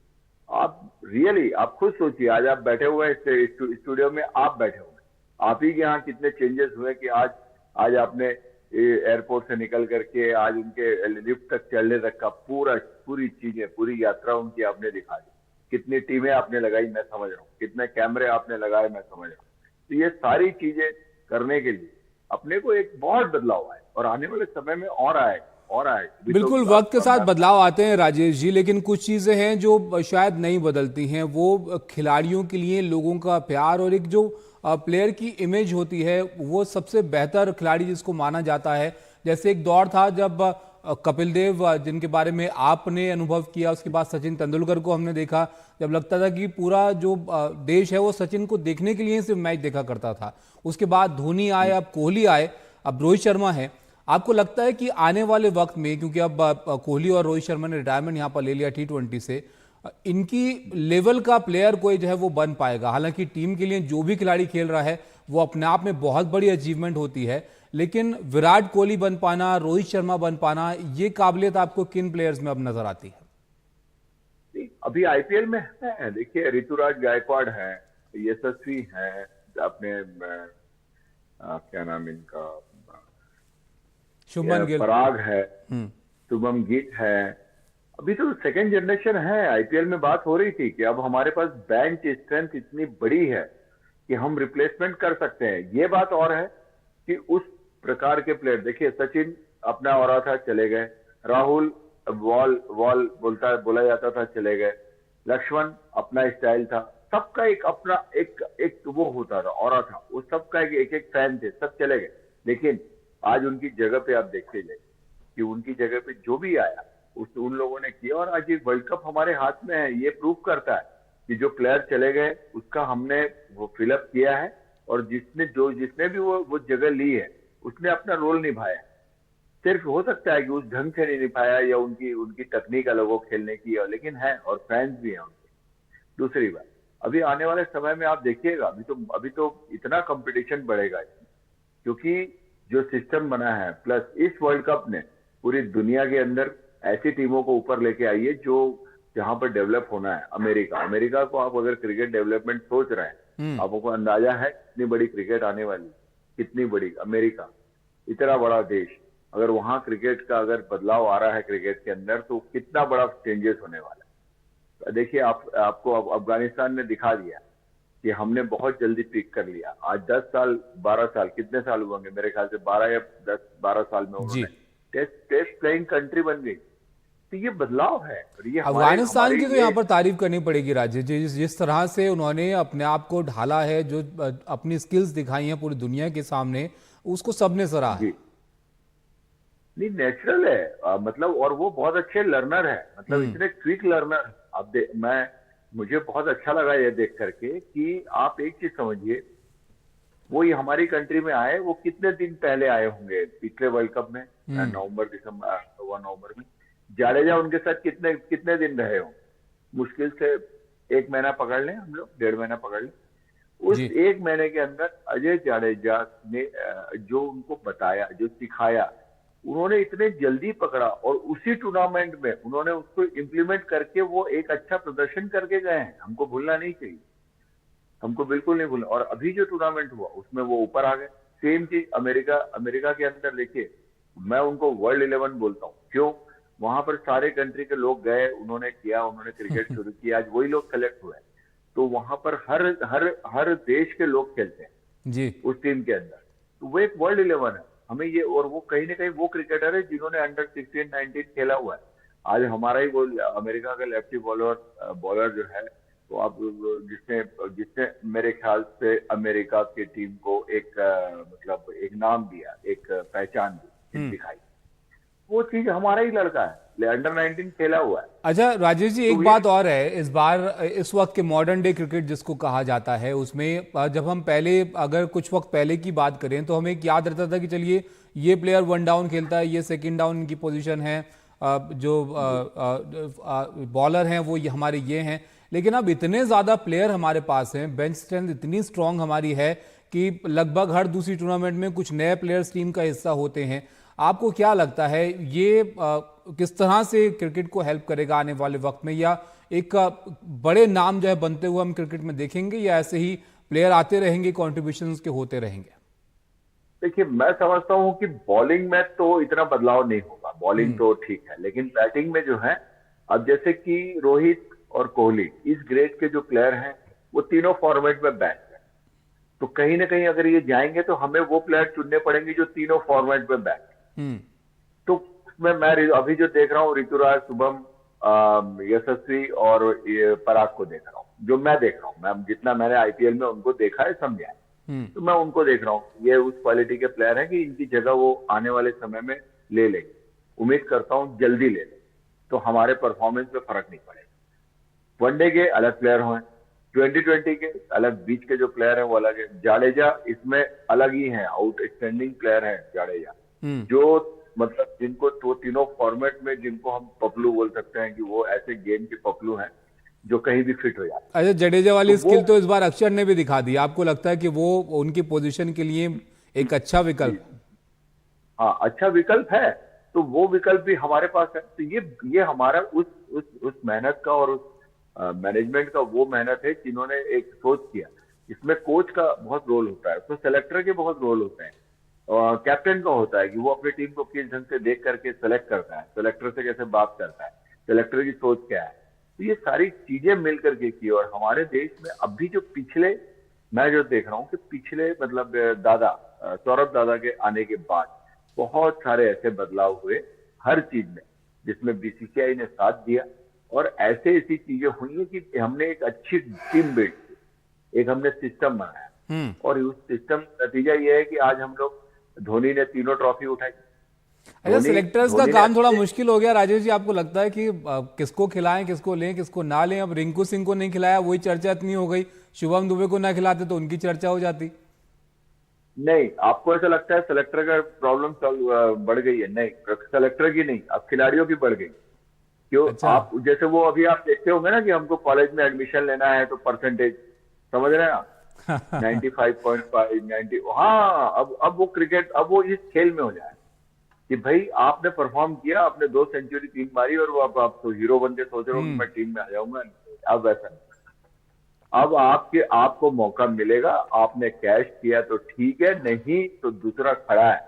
आप रियली आप खुद सोचिए। आज आप बैठे हुए हैं स्टूडियो में, आप बैठे हुए, आप ही के यहाँ कितने चेंजेस हुए कि आज आपने एयरपोर्ट से निकल करके आज उनके लिफ्ट तक चलने तक का पूरी चीजें, पूरी यात्रा उनकी आपने दिखा दी। कितनी टीमें आपने लगाई मैं समझ रहा हूँ, कितने कैमरे आपने लगाए मैं समझ रहा हूँ। तो ये सारी चीजें करने के लिए अपने को एक बहुत बदलाव आए, और आने वाले समय में और आए, और आए। अभी बिल्कुल तो वक्त के साथ बदलाव आते हैं राजेश जी, लेकिन कुछ चीजें हैं जो शायद नहीं बदलती हैं। वो खिलाड़ियों के लिए लोगों का प्यार और एक जो प्लेयर की इमेज होती है, वो सबसे बेहतर खिलाड़ी जिसको माना जाता है। जैसे एक दौर था जब कपिल देव, जिनके बारे में आपने अनुभव किया, उसके बाद सचिन तेंदुलकर को हमने देखा, जब लगता था कि पूरा जो देश है वो सचिन को देखने के लिए सिर्फ मैच देखा करता था। उसके बाद धोनी आए, अब कोहली आए, अब रोहित शर्मा है। आपको लगता है कि आने वाले वक्त में, क्योंकि अब कोहली और रोहित शर्मा ने रिटायरमेंट यहाँ पर ले लिया T20 से, इनकी लेवल का प्लेयर कोई जो है वो बन पाएगा? हालांकि टीम के लिए जो भी खिलाड़ी खेल रहा है वो अपने आप में बहुत बड़ी अचीवमेंट होती है, लेकिन विराट कोहली बन पाना, रोहित शर्मा बन पाना, ये काबिलियत आपको किन प्लेयर्स में अब नजर आती है? अभी आईपीएल में है, देखिए ऋतुराज गायकवाड़ है, यशस्वी है, अपने क्या नाम इनका, शुभमन गिल, पराग है, शुभम गिल है। अभी तो सेकंड जनरेशन है। आईपीएल में बात हो रही थी कि अब हमारे पास बेंच स्ट्रेंथ इतनी बड़ी है कि हम रिप्लेसमेंट कर सकते हैं। ये बात और है कि उस प्रकार के प्लेयर, देखिए सचिन अपना हो रहा था, चले गए। राहुल वॉल बोला जाता था, चले गए। लक्ष्मण अपना स्टाइल था, सबका एक अपना एक वो होता था, और था, उस सबका एक फैन थे, सब चले गए। लेकिन आज उनकी जगह पे आप देखते जाइए कि उनकी जगह पे जो भी आया उन लोगों ने किया, और आज ये वर्ल्ड कप हमारे हाथ में है। ये प्रूव करता है कि जो प्लेयर चले गए उसका हमने वो फिलअप किया है, और जिसने भी वो जगह ली है उसने अपना रोल निभाया। सिर्फ हो सकता है कि उस ढंग से नहीं निभाया या उनकी तकनीक अलग हो खेलने की, लेकिन है, और फैंस भी हैं उनके। दूसरी बात, अभी आने वाले समय में आप देखिएगा, अभी तो इतना कंपटीशन बढ़ेगा, क्योंकि जो सिस्टम बना है, प्लस इस वर्ल्ड कप ने पूरी दुनिया के अंदर ऐसी टीमों को ऊपर लेके आई है जो जहां पर डेवलप होना है। अमेरिका को आप अगर क्रिकेट डेवलपमेंट सोच रहे हैं, आपको अंदाजा है कितनी बड़ी क्रिकेट आने वाली, कितनी बड़ी अमेरिका, इतना बड़ा देश, अगर वहां क्रिकेट का अगर बदलाव आ रहा है क्रिकेट के अंदर, तो कितना बड़ा चेंजेस होने वाला है। देखिए आपको अफगानिस्तान ने दिखा दिया कि हमने बहुत जल्दी पिक कर लिया। आज 10 साल 12 साल, कितने साल होंगे, मेरे ख्याल से 12 या 10-12 साल में उन्होंने टेस्ट प्लेइंग कंट्री बन गई। तो ये बदलाव है, और ये अफगानिस्तान की तो यहाँ पर तारीफ करनी पड़ेगी राजेश जी, जिस तरह से उन्होंने अपने आप को ढाला है, जो अपनी स्किल्स दिखाई हैं पूरी दुनिया के सामने, उसको सबने सराहा है। नहीं, नेचुरल है, मतलब, और वो बहुत अच्छे लर्नर है, मतलब इतने क्विक लर्नर। अब मुझे बहुत अच्छा लगा ये देख करके कि आप एक चीज समझिए, वो ये हमारी कंट्री में आए, वो कितने दिन पहले आए होंगे पिछले वर्ल्ड कप में, नवंबर में। जाडेजा उनके साथ कितने दिन रहे हो, मुश्किल से 1 महीना पकड़ लें हम लोग, 1.5 महीना पकड़ लें। उस 1 महीने के अंदर अजय जाडेजा ने जो उनको बताया, जो सिखाया, उन्होंने इतने जल्दी पकड़ा, और उसी टूर्नामेंट में उन्होंने उसको इम्प्लीमेंट करके वो एक अच्छा प्रदर्शन करके गए हैं। हमको भूलना नहीं चाहिए, हमको बिल्कुल नहीं भूलना। और अभी जो टूर्नामेंट हुआ उसमें वो ऊपर आ गए। सेम चीज अमेरिका के अंदर देखिए, मैं उनको वर्ल्ड 11 बोलता हूँ। क्यों? वहां पर सारे कंट्री के लोग गए, उन्होंने क्रिकेट शुरू किया, आज वही लोग सेलेक्ट हुए। तो वहां पर हर देश के लोग खेलते हैं जी उस टीम के अंदर, तो वो एक वर्ल्ड 11 है हमें ये। और वो कहीं ना कहीं वो क्रिकेटर है जिन्होंने अंडर 16-19 खेला हुआ है। आज हमारा ही वो अमेरिका का लेफ्टी बॉलर जो है, तो आप जिसने मेरे ख्याल से अमेरिका की टीम को मतलब एक नाम दिया, एक पहचान दिखाई, वो चीज हमारा ही लड़का है, अंडर 19 खेला हुआ है। अच्छा राजेश जी, एक बात और है, इस वक्त के मॉडर्न डे क्रिकेट जिसको कहा जाता है, उसमें जब हम पहले, अगर कुछ वक्त पहले की बात करें, तो हमें याद रहता था कि चलिए ये प्लेयर 1 डाउन खेलता है, ये 2nd डाउन की पोजीशन है, जो बॉलर हैं वो हमारे ये हैं। लेकिन अब इतने ज्यादा प्लेयर हमारे पास हैं, बेंच स्ट्रेंथ इतनी स्ट्रांग हमारी है कि लगभग हर दूसरी टूर्नामेंट में कुछ नए प्लेयर्स टीम का हिस्सा होते हैं। आपको क्या लगता है ये किस तरह से क्रिकेट को हेल्प करेगा आने वाले वक्त में, या एक बड़े नाम जो है बनते हुए हम क्रिकेट में देखेंगे, या ऐसे ही प्लेयर आते रहेंगे, कॉन्ट्रीब्यूशंस के होते रहेंगे? देखिए, मैं समझता हूं कि बॉलिंग में तो इतना बदलाव नहीं होगा, बॉलिंग तो ठीक है, लेकिन बैटिंग में जो है, अब जैसे कि रोहित और कोहली इस ग्रेड के जो प्लेयर हैं, वो तीनों फॉर्मेट में बैट है, तो कहीं ना कहीं अगर ये जाएंगे तो हमें वो प्लेयर चुनने पड़ेंगे जो तीनों फॉर्मेट में बैट। तो उसमें मैं अभी जो देख रहा हूँ ऋतुराज, शुभम, यशस्वी और ये पराग को देख रहा हूँ, जो मैं देख रहा हूँ, मैं जितना मैंने आईपीएल में उनको देखा है, समझा है, तो मैं उनको देख रहा हूँ। ये उस क्वालिटी के प्लेयर हैं कि इनकी जगह वो आने वाले समय में ले लेंगे। उम्मीद करता हूँ जल्दी ले लें, तो हमारे परफॉर्मेंस में फर्क नहीं पड़ेगा। वनडे के अलग प्लेयर हों, 2020 के अलग, बीच के जो प्लेयर हैं वो अलग है। जाडेजा इसमें अलग ही है, आउटस्टैंडिंग प्लेयर है जाडेजा, जो मतलब जिनको तो तीनों फॉर्मेट में जिनको हम पपलू बोल सकते हैं कि वो ऐसे गेम के पपलू हैं जो कहीं भी फिट हो जाते हैं। अच्छा, जडेजा वाली स्किल तो इस बार अक्षर ने भी दिखा दी। आपको लगता है कि वो उनकी पोजीशन के लिए एक अच्छा विकल्प? हाँ, अच्छा विकल्प है, तो वो विकल्प भी हमारे पास है। तो ये हमारा उस मेहनत का और उस मैनेजमेंट का वो मेहनत है जिन्होंने एक सोच किया। इसमें कोच का बहुत रोल होता है, तो सेलेक्टर के बहुत रोल होते हैं, कैप्टन का होता है कि वो अपनी टीम को किस ढंग से देख करके सेलेक्ट करता है, सेलेक्टर से कैसे बात करता है, सेलेक्टर की सोच क्या है। तो ये सारी चीजें मिल करके की। और हमारे देश में अभी जो पिछले, मैं जो देख रहा हूँ कि पिछले मतलब सौरभ दादा के आने के बाद बहुत सारे ऐसे बदलाव हुए हर चीज में, जिसमें बीसीसीआई ने साथ दिया और ऐसे ऐसी चीजें हुई हैं कि हमने एक अच्छी टीम बिल्ड की, एक हमने सिस्टम बनाया, और उस सिस्टम का नतीजा ये है कि आज हम लोग, धोनी ने 3 ट्रॉफी उठाई। अच्छा, सिलेक्टर्स का काम थोड़ा मुश्किल हो गया राजेश जी, आपको लगता है कि किसको खिलाएं, किसको लें, किसको ना लें? अब रिंकू सिंह को नहीं खिलाया, वही चर्चा इतनी हो गई। शुभम दुबे को ना खिलाते तो उनकी चर्चा हो जाती। नहीं, आपको ऐसा लगता है सेलेक्टर का प्रॉब्लम बढ़ गई है? नहीं, सेलेक्टर की नहीं, अब खिलाड़ियों की बढ़ गई। क्यों? अच्छा। आप जैसे वो अभी आप देखते होंगे ना कि हमको कॉलेज में एडमिशन लेना है तो परसेंटेज, समझ रहे हैं आप, 95.5, 90। हाँ, अब वो क्रिकेट, अब वो इस खेल में हो जाए कि भाई आपने परफॉर्म किया, आपने 2 सेंचुरी 3 मारी और वो अब आप तो हीरो बनते सोच रहे हो कि मैं टीम में आ जाऊंगा। अब वैसा नहीं, अब आपको मौका मिलेगा, आपने कैश किया तो ठीक है, नहीं तो दूसरा खड़ा है।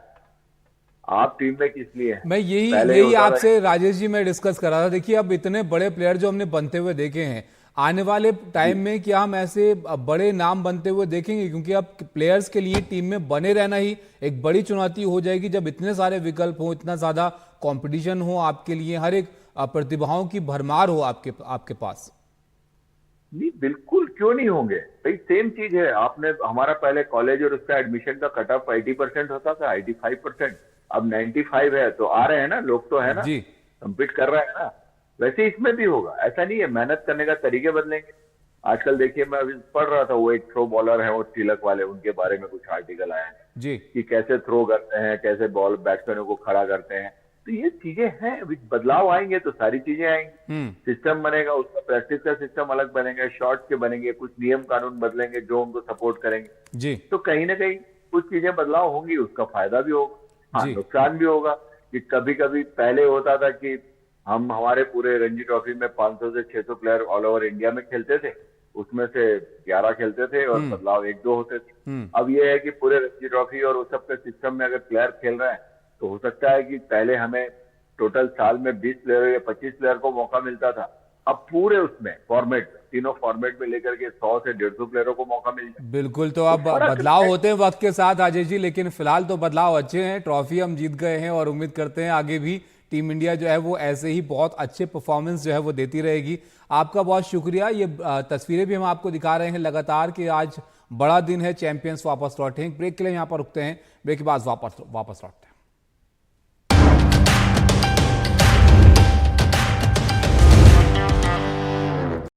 आप टीम में किस लिए हैं? मैं यही आपसे राजेश जी मैं डिस्कस कर रहा था। देखिए, अब इतने बड़े प्लेयर जो हमने बनते हुए देखे हैं, आने वाले टाइम में क्या हम ऐसे बड़े नाम बनते हुए देखेंगे? क्योंकि अब प्लेयर्स के लिए टीम में बने रहना ही एक बड़ी चुनौती हो जाएगी, जब इतने सारे विकल्प हो, इतना ज्यादा कंपटीशन हो आपके लिए, हर एक प्रतिभाओं की भरमार हो आपके पास। नहीं, बिल्कुल क्यों नहीं होंगे भाई, सेम चीज है। आपने, हमारा पहले कॉलेज और उसका एडमिशन का कट ऑफ 80% होता था, 85%, अब 95 है, तो आ रहे हैं ना लोग, तो है ना जी, कम्पीट कर रहे हैं ना। वैसे इसमें भी होगा, ऐसा नहीं है, मेहनत करने का तरीके बदलेंगे। आजकल देखिए, मैं अभी पढ़ रहा था, वो एक थ्रो बॉलर है, वो तिलक वाले, उनके बारे में कुछ आर्टिकल आया है जी, कि कैसे थ्रो करते हैं, कैसे बॉल बैट्समैनों को खड़ा करते हैं। तो ये चीजें हैं, अभी बदलाव आएंगे तो सारी चीजें आएंगी, सिस्टम बनेगा, उसका प्रैक्टिस का सिस्टम अलग बनेगा, शॉट्स के बनेंगे, कुछ नियम कानून बदलेंगे जो उनको सपोर्ट करेंगे जी। तो कहीं ना कहीं कुछ चीजें बदलाव होंगी, उसका फायदा भी होगा, हाँ नुकसान भी होगा। कि कभी कभी पहले होता था कि हमारे पूरे रणजी ट्रॉफी में 500 से 600 प्लेयर ऑल ओवर इंडिया में खेलते थे, उसमें से 11 खेलते थे और बदलाव 1-2 होते थे। अब ये है कि पूरे रणजी ट्रॉफी और उस सब के सिस्टम में अगर प्लेयर खेल रहे हैं तो हो सकता है कि पहले हमें टोटल साल में 20 प्लेयर या 25 प्लेयर को मौका मिलता था, अब पूरे उसमें फॉर्मेट, तीनों फॉर्मेट में लेकर के 100 से 150 प्लेयरों को मौका मिल जाए। बिल्कुल, तो अब बदलाव होते हैं वक्त के साथ राजेश जी, लेकिन फिलहाल तो बदलाव अच्छे हैं। ट्रॉफी हम जीत गए हैं और उम्मीद करते हैं आगे भी टीम इंडिया जो है वो ऐसे ही बहुत अच्छे परफॉर्मेंस जो है वो देती रहेगी। आपका बहुत शुक्रिया। ये तस्वीरें भी हम आपको दिखा रहे हैं लगातार कि आज बड़ा दिन है, चैंपियंस वापस लौटे हैं। ब्रेक के लिए यहाँ पर रुकते हैं, ब्रेक के बाद वापस लौटते हैं।